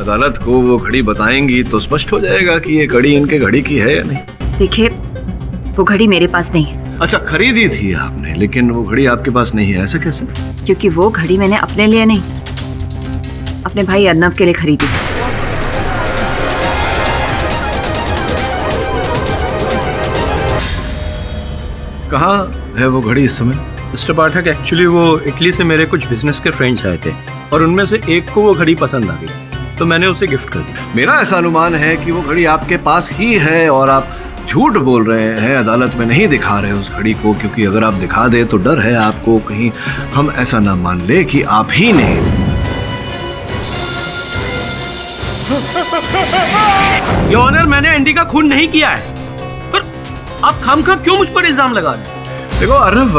अदालत को वो घड़ी बताएंगी तो स्पष्ट हो जाएगा कि ये घड़ी इनके घड़ी की है या नहीं। देखिए, वो घड़ी मेरे पास नहीं है। अच्छा, खरीदी थी आपने, लेकिन वो घड़ी आपके पास नहीं है, ऐसा कैसे? क्योंकि वो घड़ी मैंने अपने लिए नहीं, अपने भाई अर्नव के लिए खरीदी थी। कहाँ है वो घड़ी इस समय? मिस्टर पाठक, एक्चुअली वो इटली से मेरे कुछ बिजनेस के फ्रेंड्स आए थे और उनमें से एक को वो घड़ी पसंद आ गई तो मैंने उसे गिफ्ट कर दी। मेरा ऐसा अनुमान है कि वो घड़ी आपके पास ही है और आप झूठ बोल रहे हैं, अदालत में नहीं दिखा रहे उस घड़ी को, क्योंकि अगर आप दिखा दे तो डर है आपको कहीं हम ऐसा ना मान ले कि आप ही ने। योर ऑनर, मैंने एंडी का खून नहीं किया है, पर आप खामखा क्यों मुझ पर इल्जाम लगा रहे हैं? देखो अर्नव,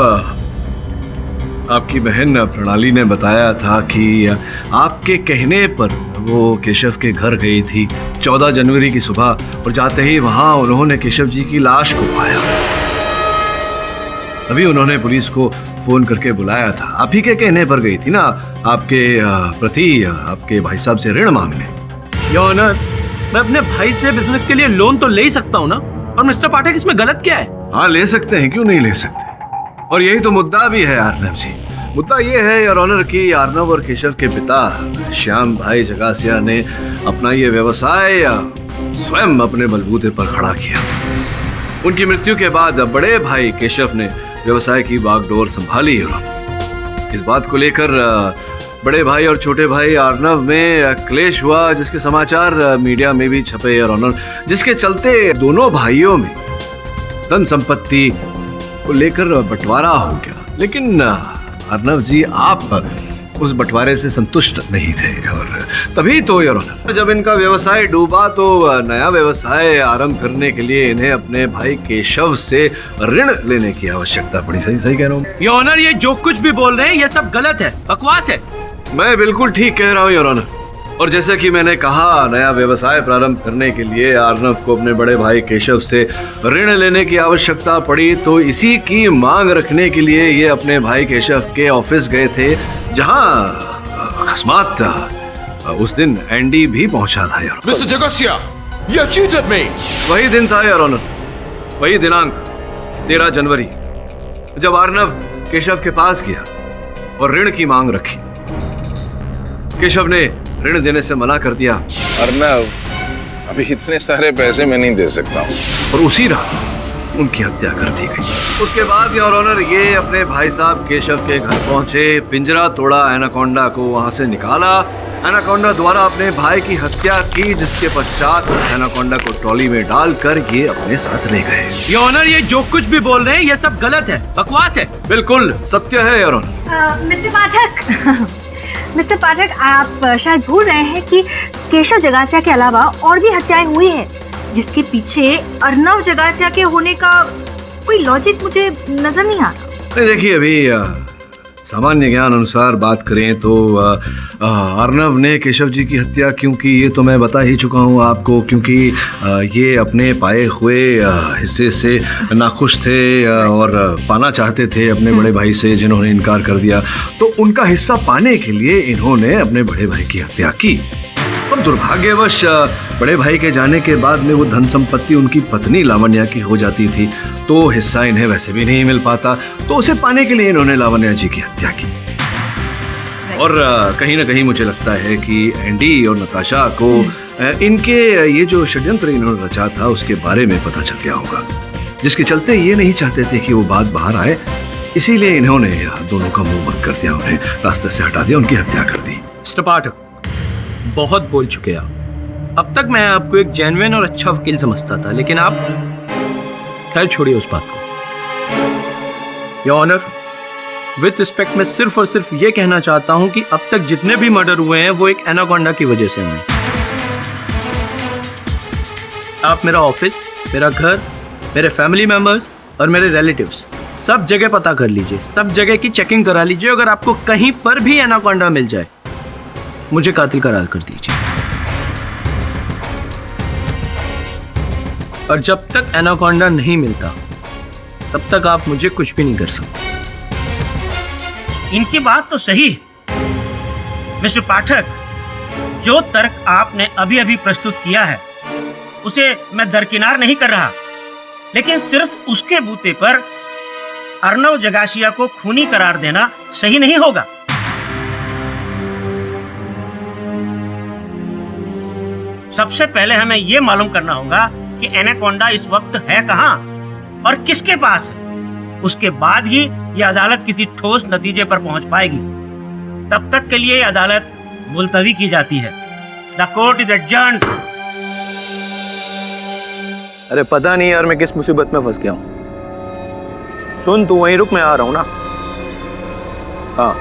आपकी बहन प्रणाली ने बताया था कि आपके कहने पर वो केशव के घर गई थी 14 जनवरी की सुबह और जाते ही वहां उन्होंने केशव जी की लाश को पाया। तभी उन्होंने पुलिस को फोन करके बुलाया था। आप ही के कहने पर गई थी ना आपके प्रति आपके भाई साहब से ऋण मांगने। योर ऑनर, मैं अपने भाई से बिजनेस के लिए लोन तो ले ही सकता हूँ ना, और मिस्टर पाठक इसमें गलत क्या है? हाँ, ले सकते हैं, क्यों नहीं ले सकते। और यही तो मुद्दा भी है अर्नव जी। मुद्दा ये है योर ऑनर कि अर्नव और केशव के पिता श्याम भाई जगासिया ने अपना ये व्यवसाय स्वयं अपने बलबूते पर खड़ा किया। उनकी मृत्यु के बाद बड़े भाई केशव ने व्यवसाय की बागडोर संभाली। इस बात को लेकर बड़े भाई और छोटे भाई अर्नव में क्लेश हुआ, जिसके समाचार मीडिया में भी छपे योर ऑनर, जिसके चलते दोनों भाइयों में धन संपत्ति को लेकर बंटवारा हो गया। लेकिन अर्नव जी, आप उस बंटवारे से संतुष्ट नहीं थे और तभी तो योर ऑनर जब इनका व्यवसाय डूबा तो नया व्यवसाय आरंभ करने के लिए इन्हें अपने भाई केशव से ऋण लेने की आवश्यकता पड़ी। सही कह रहा हूँ योर ऑनर? ये जो कुछ भी बोल रहे हैं ये सब गलत है, बकवास है। मैं बिल्कुल ठीक कह रहा हूँ योर ऑनर। और जैसे कि मैंने कहा, नया व्यवसाय प्रारंभ करने के लिए अर्नव को अपने बड़े भाई केशव से ऋण लेने की आवश्यकता पड़ी, तो इसी की मांग रखने के लिए ये अपने भाई केशव के ऑफिस गए थे, जहां अकस्मात उस दिन एंडी भी पहुंचा था यार। Mister Jagasia, you cheated me. वही दिन था यार ऑनर, वही दिनांक 13 जनवरी, जब अर्नव केशव के पास गया और ऋण की मांग रखी। केशव ने ऋण देने से मना कर दिया। अर्नव, अभी इतने सारे पैसे मैं नहीं दे सकता हूँ। और उसी रात उनकी हत्या कर दी गई। उसके बाद योर ऑनर ये अपने भाई साहब केशव के घर पहुंचे, पिंजरा तोड़ा, एनाकोंडा को वहां से निकाला, एनाकोंडा द्वारा अपने भाई की हत्या की, जिसके पश्चात एनाकोंडा को ट्रॉली में डालकर ये अपने साथ ले गए। योर ऑनर, ये जो कुछ भी बोल रहे हैं ये सब गलत है, बकवास है। बिल्कुल सत्य है योर ऑनर। मिस्टर पाठक, आप शायद भूल रहे हैं कि केशव जगासिया के अलावा और भी हत्याएं हुई हैं, जिसके पीछे अर्नव जगासिया के होने का कोई लॉजिक मुझे नजर नहीं आ रहा। देखिए, अभी सामान्य ज्ञान अनुसार बात करें तो अर्नव ने केशव जी की हत्या क्यों की ये तो मैं बता ही चुका हूँ आपको, क्योंकि ये अपने पाए हुए हिस्से से नाखुश थे और पाना चाहते थे अपने बड़े भाई से, जिन्होंने इनकार कर दिया। तो उनका हिस्सा पाने के लिए इन्होंने अपने बड़े भाई की हत्या की। और दुर्भाग्यवश बड़े भाई के जाने के बाद में वो धन संपत्ति उनकी पत्नी लावण्या की हो जाती थी, तो हिस्सा इन्हें वैसे भी नहीं मिल पाता, तो उसे पाने के लिए इन्होंने लावण्या जी की हत्या की। और कहीं ना कहीं मुझे लगता है कि एंडी और नताशा को इनके ये जो षड्यंत्र इन्होंने रचा था उसके बारे में पता चल गया होगा, जिसके चलते ये नहीं चाहते थे कि वो बात बाहर आए, इसीलिए इन्होंने दोनों का मुंह बंद कर दिया, उन्हें रास्ते से हटा दिया, उनकी हत्या कर दी। मिस्टर पाठक, बहुत बोल चुके आप। अब तक मैं आपको एक जेन्युइन और अच्छा वकील समझता था, लेकिन आप खैर छोड़िए उस बात को। योर ऑनर, विद रिस्पेक्ट मैं सिर्फ और सिर्फ ये कहना चाहता हूं कि अब तक जितने भी मर्डर हुए हैं वो एक एनाकोंडा की वजह से हुए। आप मेरा ऑफिस, मेरा घर, मेरे फैमिली मेंबर्स और मेरे रिलेटिव्स सब जगह पता कर लीजिए, सब जगह की चेकिंग करा लीजिए। अगर आपको कहीं पर भी एनाकोंडा मिल जाए, मुझे कातिल करार कर दीजिए। और जब तक एनाकोंडा नहीं मिलता तब तक आप मुझे कुछ भी नहीं कर सकते। इनकी बात तो सही है मिस्टर पाठक, जो तर्क आपने अभी अभी प्रस्तुत किया है उसे मैं दरकिनार नहीं कर रहा, लेकिन सिर्फ उसके बूते पर अर्नव जगासिया को खूनी करार देना सही नहीं होगा। सबसे पहले हमें यह मालूम करना होगा कि एनाकोंडा इस वक्त है कहां और किसके पास है। उसके बाद ही यह अदालत किसी ठोस नतीजे पर पहुंच पाएगी। तब तक के लिए यह अदालत मुलतवी की जाती है। The court is adjourned. अरे पता नहीं यार मैं किस मुसीबत में फंस गया हूं। सुन, तू वहीं रुक, मैं आ रहा हूं ना। हाँ,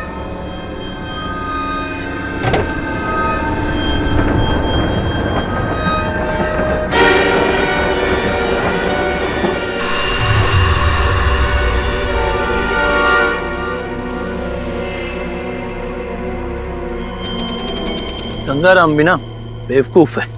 गंगाराम भी ना बेवकूफ है।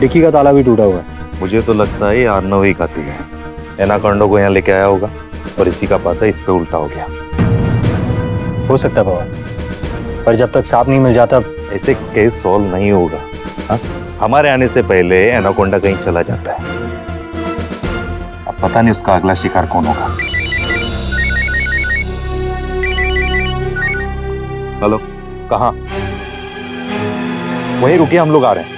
डिक्की का ताला भी टूटा हुआ है। मुझे तो लगता है ये अर्नव ही कातिल है। एनाकोंडा को यहाँ लेके आया होगा और इसी का पासा इस पे उल्टा हो गया। हो सकता है बाबा, पर जब तक सांप नहीं मिल जाता ऐसे केस सॉल्व नहीं होगा। हाँ? हमारे आने से पहले एनाकोंडा कहीं चला जाता है। अब पता नहीं उसका अगला शिकार कौन होगा। हेलो, कहाँ? वहीं रुकिए, हम लोग आ रहे हैं।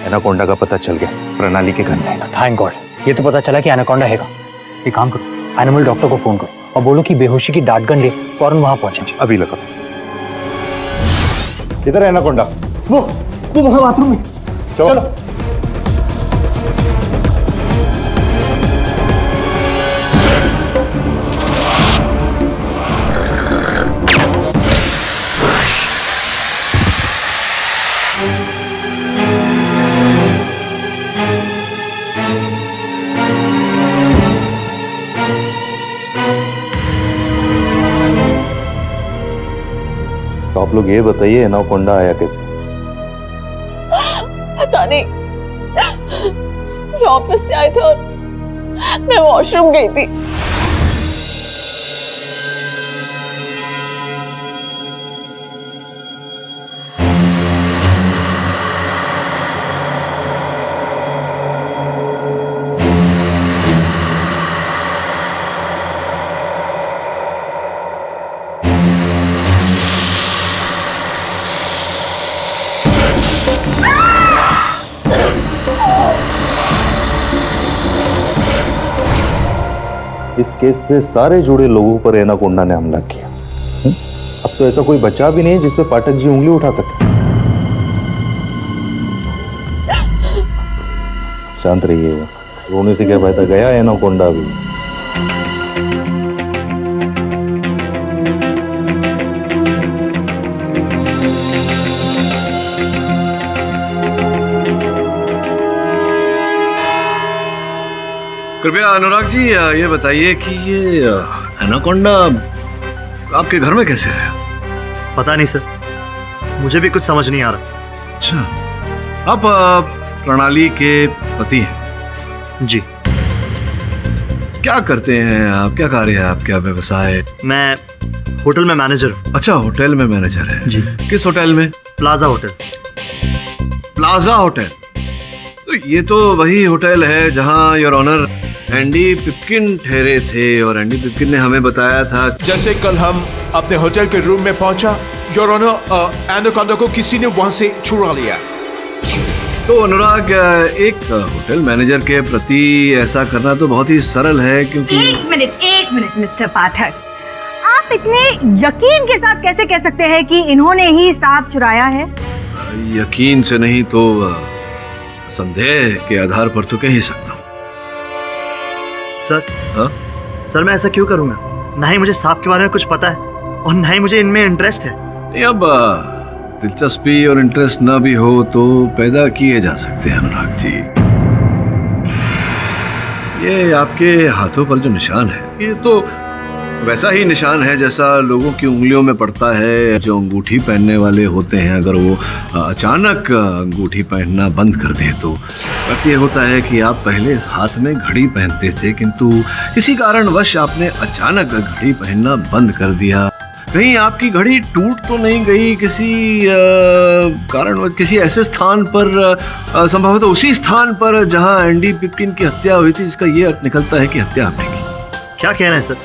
एनाकोंडा का पता चल गया, प्रणाली के घर में। थैंक गॉड, ये तो पता चला कि एनाकोंडा हैगा। एक काम करो, एनिमल डॉक्टर को फोन करो और बोलो कि बेहोशी की डांट गन दे, फौरन वहां पहुंचे। अभी लगा। किधर है एनाकोंडा? वो वहां बाथरूम में। चलो। तो आप लोग ये बताइए एनाकोंडा आया कैसे? पता नहीं, ये ऑफिस से आए थे और मैं वॉशरूम गई थी। इस केस से सारे जुड़े लोगों पर एनाकोंडा ने हमला किया। अब तो ऐसा कोई बचा भी नहीं जिस पे पाठक जी उंगली उठा सके। शांत रहिएगा, रोने से क्या फायदा, गया एनाकोंडा भी। कृपया अनुराग जी ये बताइए कि ये एनाकोंडा आपके घर में कैसे आया? पता नहीं सर, मुझे भी कुछ समझ नहीं आ रहा। अच्छा, आप प्रणाली के पति हैं? जी। क्या करते हैं आप, क्या कार्य है आपका, व्यवसाय? मैं होटल में मैनेजर हूँ। अच्छा, होटल में मैनेजर है जी। किस होटल में? Plaza hotel. Plaza hotel? तो ये तो वही होटल है जहां योर ऑनर एंडी पिपकिन ठहरे थे, और एंडी पिपकिन ने हमें बताया था जैसे कल हम अपने होटल के रूम में पहुंचा, योर ऑनर एनाकोंडा को किसी ने वहां से चुरा लिया। तो अनुराग, एक होटल मैनेजर के प्रति ऐसा करना तो बहुत ही सरल है, क्योंकि एक मिनट मिस्टर पाठक, आप इतने यकीन के साथ कैसे कह सकते हैं कि इन्होंने ही सांप चुराया है? यकीन से नहीं तो संदेह के आधार पर तो कह ही सकता हूँ। सर, सर मैं ऐसा क्यों करूंगा? ना ही मुझे सांप के बारे में कुछ पता है और ना ही मुझे इनमें इंटरेस्ट है। नहीं, अब दिलचस्पी और इंटरेस्ट ना भी हो तो पैदा किए जा सकते हैं अनुराग जी। ये आपके हाथों पर जो निशान है, ये तो वैसा ही निशान है जैसा लोगों की उंगलियों में पड़ता है जो अंगूठी पहनने वाले होते हैं। अगर वो अचानक अंगूठी पहनना बंद कर दें तो ये होता है कि आप पहले इस हाथ में घड़ी पहनते थे, किंतु किसी कारणवश आपने अचानक घड़ी पहनना बंद कर दिया। कहीं आपकी घड़ी टूट तो नहीं गई किसी कारण, किसी ऐसे स्थान पर, संभवतः उसी स्थान पर जहां एंडी पिपकिन की हत्या हुई थी, जिसका ये अर्थ निकलता है कि हत्या आपने की। क्या कह रहे हैं सर?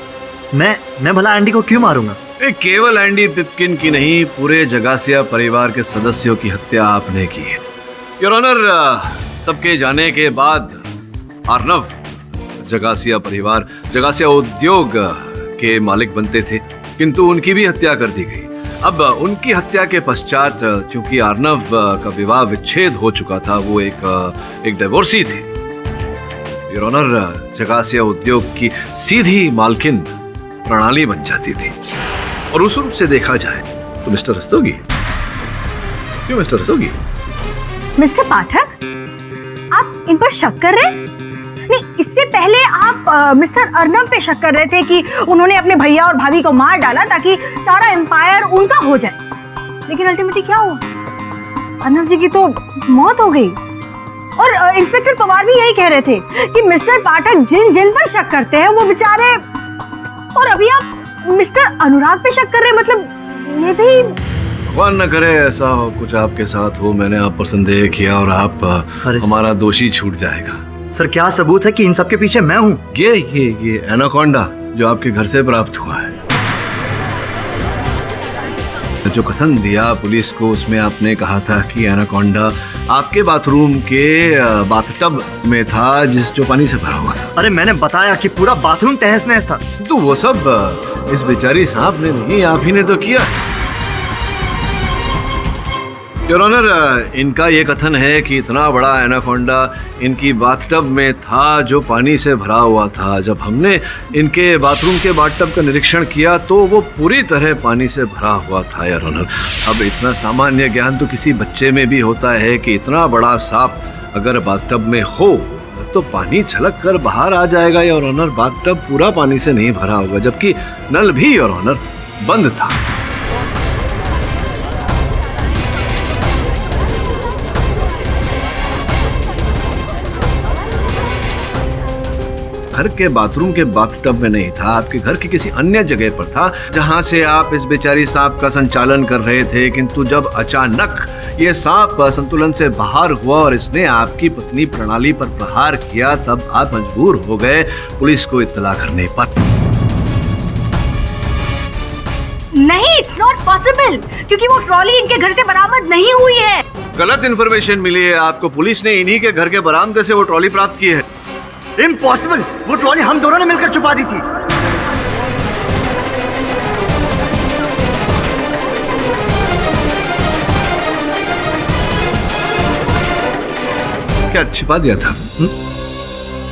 मैं भला एंडी को क्यों मारूंगा? केवल एंडी पिपकिन की नहीं, पूरे जगासिया परिवार के सदस्यों की हत्या आपने की है। योर ऑनर, सबके जाने के बाद अर्नव जगासिया परिवार, जगासिया उद्योग के मालिक बनते थे, किंतु उनकी भी हत्या कर दी गई। अब उनकी हत्या के पश्चात चूंकि अर्नव का विवाह विच्छेद हो चुका था, वो एक डिवोर्सी थे, योर ऑनर जगासिया उद्योग की सीधी मालकिन प्रणाली बन जाती थी। और उस रूप से देखा जाए तो मिस्टर रस्तोगी, क्यों मिस्टर रस्तोगी? मिस्टर पाठक, आप इन पर शक कर रहे हैं? नहीं, इससे पहले आप मिस्टर अर्नव पे शक कर रहे थे कि उन्होंने अपने भैया और भाभी को मार डाला ताकि सारा एम्पायर उनका हो जाए। लेकिन अल्टीमेटली क्या हुआ? अर्नव जी की तो मौत हो गई। और इंस्पेक्टर पवार भी यही कह रहे थे कि मिस्टर पाठक जिन पर शक करते हैं वो बेचारे, और अभी आप मिस्टर अनुराग पे शक कर रहे हैं, मतलब ये भी। भगवान न करे ऐसा हो कुछ आपके साथ हो, मैंने आप पर संदेह किया और आप हमारा दोषी छूट जाएगा। सर, क्या सबूत है कि इन सब के पीछे मैं हूँ? ये एनाकोंडा जो आपके घर से प्राप्त हुआ है, जो कथन दिया पुलिस को, उसमें आपने कहा था कि एनाकोंडा आपके बाथरूम के बाथटब में था, जो पानी से भरा हुआ था। अरे मैंने बताया कि पूरा बाथरूम तहस नहस था। तो वो सब इस बेचारी सांप ने नहीं, आप ही ने तो किया। योर ऑनर, इनका ये कथन है कि इतना बड़ा एनाकोंडा इनकी बाथटब में था जो पानी से भरा हुआ था। जब हमने इनके बाथरूम के बाथटब का निरीक्षण किया तो वो पूरी तरह पानी से भरा हुआ था योर ऑनर। अब इतना सामान्य ज्ञान तो किसी बच्चे में भी होता है कि इतना बड़ा सांप अगर बाथटब में हो तो पानी छलक कर बाहर आ जाएगा योर ऑनर। बाथटब पूरा पानी से नहीं भरा होगा, जबकि नल भी योर ऑनर बंद था। घर के बाथरूम के बाथटब में नहीं था, आपके घर की किसी अन्य जगह पर था जहां से आप इस बेचारी सांप का संचालन कर रहे थे। किंतु जब अचानक ये सांप संतुलन से बाहर हुआ और इसने आपकी पत्नी प्रणाली पर प्रहार किया, तब आप मजबूर हो गए पुलिस को इत्तला करने पर। नहीं, इट्स नॉट पॉसिबल, क्योंकि वो ट्रॉली इनके घर से बरामद नहीं हुई है। गलत इन्फॉर्मेशन मिली है आपको। पुलिस ने इन्हीं के घर के बरामदे से वो ट्रॉली प्राप्त की है। इम्पॉसिबल, वो ट्रॉली हम दोनों ने मिलकर छुपा दी थी। क्या छिपा दिया था?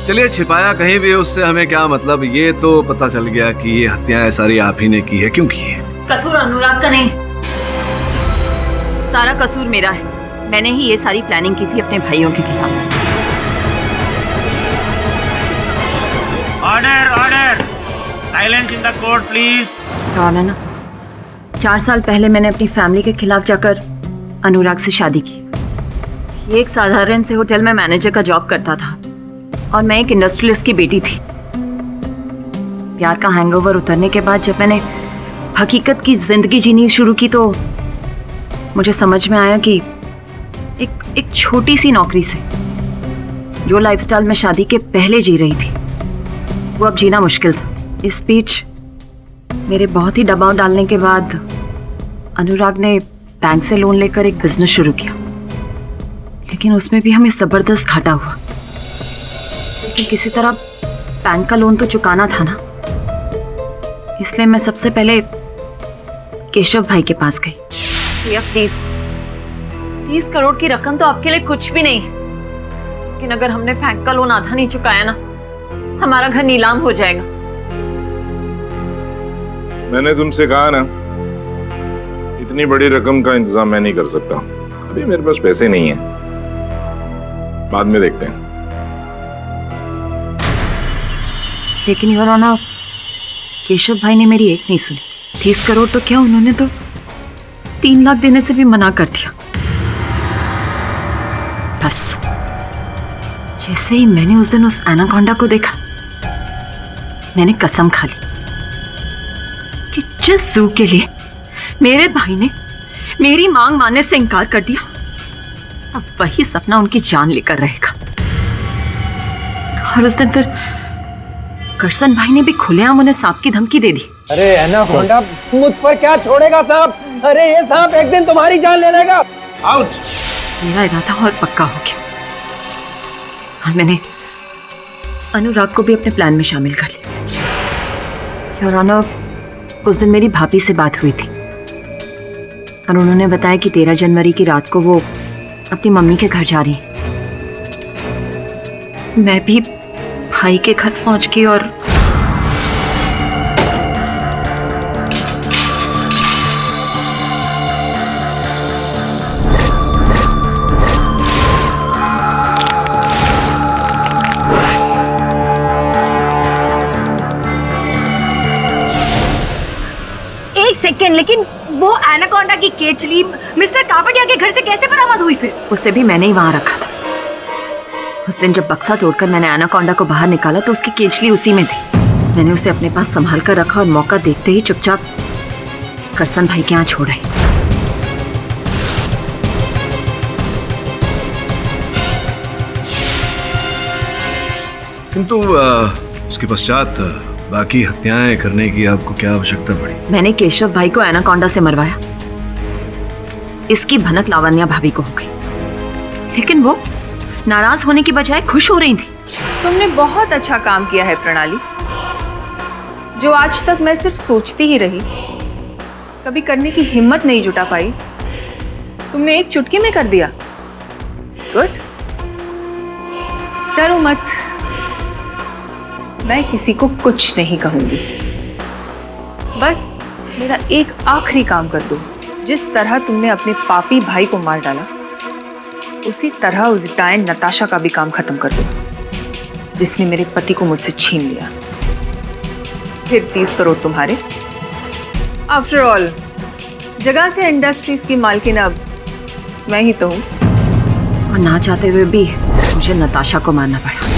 चलिए, छिपाया कहीं भी, उससे हमें क्या मतलब। ये तो पता चल गया कि ये हत्याएं सारी आप ही ने की है। क्यों की है? कसूर अनुराग का नहीं, सारा कसूर मेरा है। मैंने ही ये सारी प्लानिंग की थी अपने भाइयों के खिलाफ। Order order, silence in the court please. ना 4 साल पहले मैंने अपनी फैमिली के खिलाफ जाकर अनुराग से शादी की। ये एक साधारण से होटल में मैनेजर का जॉब करता था और मैं एक इंडस्ट्रियलिस्ट की बेटी थी। प्यार का हैंगओवर उतरने के बाद जब मैंने हकीकत की जिंदगी जीनी शुरू की तो मुझे समझ में आया कि एक छोटी सी नौकरी से जो लाइफस्टाइल में शादी के पहले जी रही थी वो अब जीना मुश्किल था। इस बीच मेरे बहुत ही दबाव डालने के बाद अनुराग ने बैंक से लोन लेकर एक बिजनेस शुरू किया, लेकिन उसमें भी हमें जबरदस्त घाटा हुआ। लेकिन किसी तरह बैंक का लोन तो चुकाना था ना, इसलिए मैं सबसे पहले केशव भाई के पास गई। भैया प्लीज, 30 करोड़ की रकम तो आपके लिए कुछ भी नहीं, लेकिन अगर हमने बैंक का लोन आधा नहीं चुकाया ना, हमारा घर नीलाम हो जाएगा। मैंने तुमसे कहा ना, इतनी बड़ी रकम का इंतजाम मैं नहीं कर सकता। अभी मेरे पास पैसे नहीं है, बाद में देखते हैं। लेकिन योर ऑनर, केशव भाई ने मेरी एक नहीं सुनी। 30 करोड़ तो क्या, उन्होंने तो 3 लाख देने से भी मना कर दिया। बस जैसे ही मैंने उस दिन उस एनाकोंडा को देखा, मैंने कसम खा ली कि जिस जू के लिए मेरे भाई ने मेरी मांग मानने से इनकार कर दिया, अब वही सपना उनकी जान लेकर रहेगा। और उस दिन फिर करसन भाई ने भी खुलेआम उन्हें सांप की धमकी दे दी। अरे एनाकोंडा मुझ पर क्या छोड़ेगा सांप? अरे ये सांप एक दिन तुम्हारी जान ले लेगा। आउट। मेरा इरादा और पक्का हो गया और मैंने अनुराग को भी अपने प्लान में शामिल कर लिया। योर ऑनर, उस दिन मेरी भाभी से बात हुई थी और उन्होंने बताया कि 13 जनवरी की रात को वो अपनी मम्मी के घर जा रही है। मैं भी भाई के घर पहुंच गई और सेकेंड, लेकिन वो एनाकोंडा की केचली मिस्टर कापड़िया के घर से कैसे बरामद हुई? फिर उसे भी मैंने ही वहां रखा था। उस दिन जब बक्सा तोड़कर मैंने एनाकोंडा को बाहर निकाला तो उसकी केचली उसी में थी। मैंने उसे अपने पास संभाल कर रखा और मौका देखते ही चुपचाप करसन भाई के यहाँ छोड़ आई। किंतु उसके पश्चात बाकी हत्याएं करने की आपको क्या आवश्यकता पड़ी? मैंने केशव भाई को एनाकोंडा से मरवाया, इसकी भनक लावण्या भाभी को हो गई, लेकिन वो नाराज होने की बजाय खुश हो रही थी। तुमने बहुत अच्छा काम किया है प्रणाली, जो आज तक मैं सिर्फ सोचती ही रही, कभी करने की हिम्मत नहीं जुटा पाई, तुमने एक चुटकी में कर दिया। गुड। डरो मत, मैं किसी को कुछ नहीं कहूंगी। बस मेरा एक आखिरी काम कर दो। जिस तरह तुमने अपने पापी भाई को मार डाला, उसी तरह उस डायन नताशा का भी काम खत्म कर दो, जिसने मेरे पति को मुझसे छीन लिया। फिर 30 करोड़ तुम्हारे। आफ्टर ऑल जगह से इंडस्ट्रीज की मालकिन अब मैं ही तो हूं। और ना चाहते हुए भी मुझे नताशा को मारना पड़ा।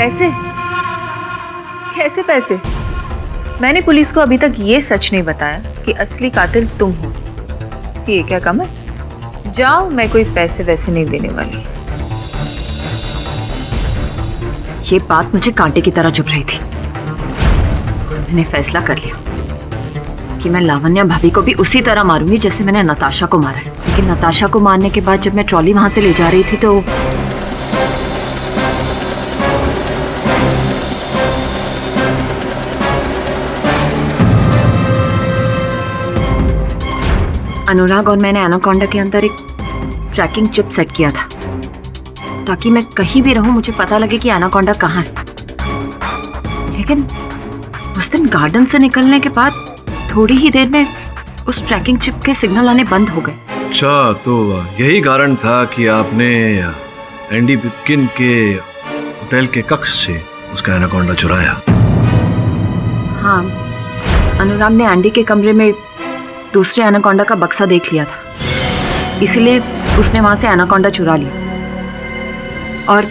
पैसे? कैसे पैसे? मैंने पुलिस को अभी तक ये सच नहीं बताया कि असली कातिल तुम हो। ये क्या कम है? जाओ, मैं कोई पैसे वैसे नहीं देने वाली। ये बात मुझे कांटे की तरह चुभ रही थी। मैंने फैसला कर लिया कि मैं लावण्या भाभी को भी उसी तरह मारूंगी जैसे मैंने नताशा को मारा है। लेकिन नताशा को मारने के बाद जब मैं ट्रॉली वहां से ले जा रही थी तो अनुराग और मैंने एनाकोंडा के अंदर एक ट्रैकिंग चिप सेट किया था ताकि मैं कहीं भी रहूं मुझे पता लगे कि एनाकोंडा कहाँ है। लेकिन उस दिन गार्डन से निकलने के बाद थोड़ी ही देर में उस ट्रैकिंग चिप के सिग्नल आने बंद हो गए। अच्छा, तो यही कारण था कि आपने एंडी पिपकिन के होटल के कक्ष से उसका एनाकोंडा चुराया। हाँ, अनुराग ने एंडी के कमरे में दूसरे एनाकोंडा का बक्सा देख लिया था, इसीलिए उसने वहां से एनाकोंडा चुरा लिया और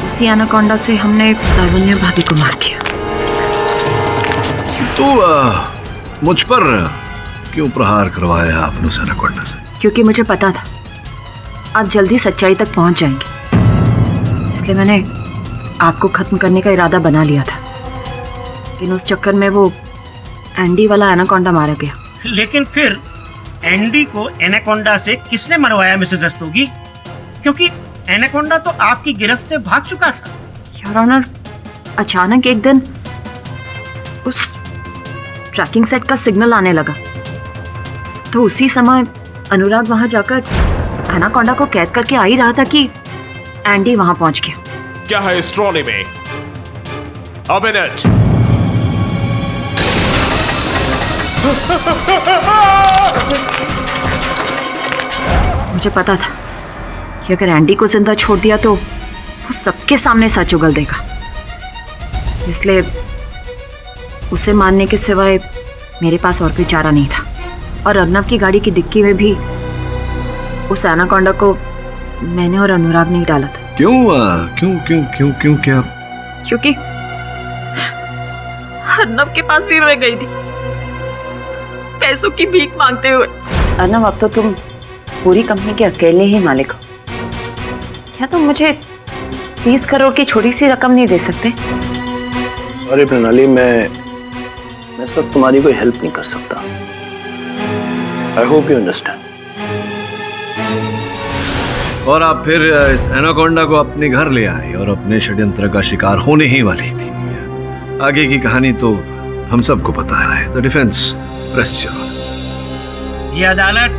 उसी एनाकोंडा से हमने लावण्या भाभी को मार दिया। तो मुझ पर क्यों प्रहार करवाया आपने उस एनाकोंडा से? क्योंकि मुझे पता था आप जल्दी सच्चाई तक पहुंच जाएंगे, इसलिए मैंने आपको खत्म करने का इरादा बना लिया था। लेकिन उस चक्कर में वो एंडी वाला एनाकोंडा मारा गया। लेकिन फिर एंडी को एनाकोंडा से किसने मरवाया मिसेस रस्तोगी? क्योंकि एनाकोंडा तो आपकी गिरफ्त से भाग चुका था। योर ऑनर, अचानक एक दिन उस ट्रैकिंग सेट का सिग्नल आने लगा, तो उसी समय अनुराग वहां जाकर एनाकोंडा को कैद करके आ ही रहा था कि एंडी वहां पहुंच गया। क्या है इस ट्रॉली में? A minute. मुझे पता था कि अगर एंडी को जिंदा छोड़ दिया तो वो सबके सामने सच उगल देगा, इसलिए उसे मारने के सिवाय मेरे पास और कोई चारा नहीं था। और अर्नव की गाड़ी की डिक्की में भी उस एनाकोंडा को मैंने और अनुराग ने ही डाला था। क्यों क्यों क्यों क्यों क्यों क्या? क्योंकि अर्नव के पास भी मैं गई थी पैसों की भीख मांगते हुए। अर्नव, अब तो तुम पूरी कंपनी के अकेले ही मालिक हो, क्या तुम मुझे 30 करोड़ की छोटी सी रकम नहीं दे सकते? सॉरी प्रणाली, मैं इस वक्त तुम्हारी कोई हेल्प नहीं कर सकता। I hope you understand. और आप फिर इस एनाकोंडा को अपने घर ले आए और अपने षड्यंत्र का शिकार होने ही वाली थी। आगे की कहानी तो हम सबको पता है। The defence press. ये अदालत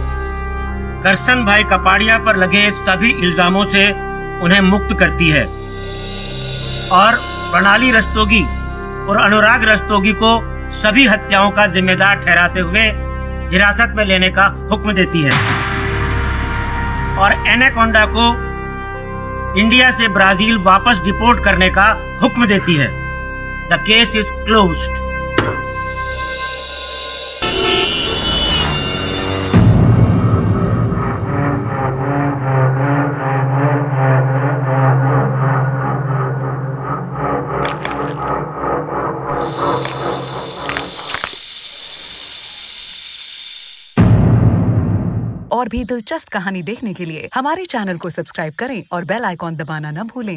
करसन भाई कपाड़िया पर लगे सभी इल्जामों से उन्हें मुक्त करती है और प्रणाली रस्तोगी और अनुराग रस्तोगी को सभी हत्याओं का जिम्मेदार ठहराते हुए हिरासत में लेने का हुक्म देती है और एनाकोंडा को इंडिया से ब्राजील वापस डिपोर्ट करने का हुक्म देती है। The case is closed. और भी दिलचस्प कहानी देखने के लिए हमारे चैनल को सब्सक्राइब करें और बेल आइकॉन दबाना न भूलें।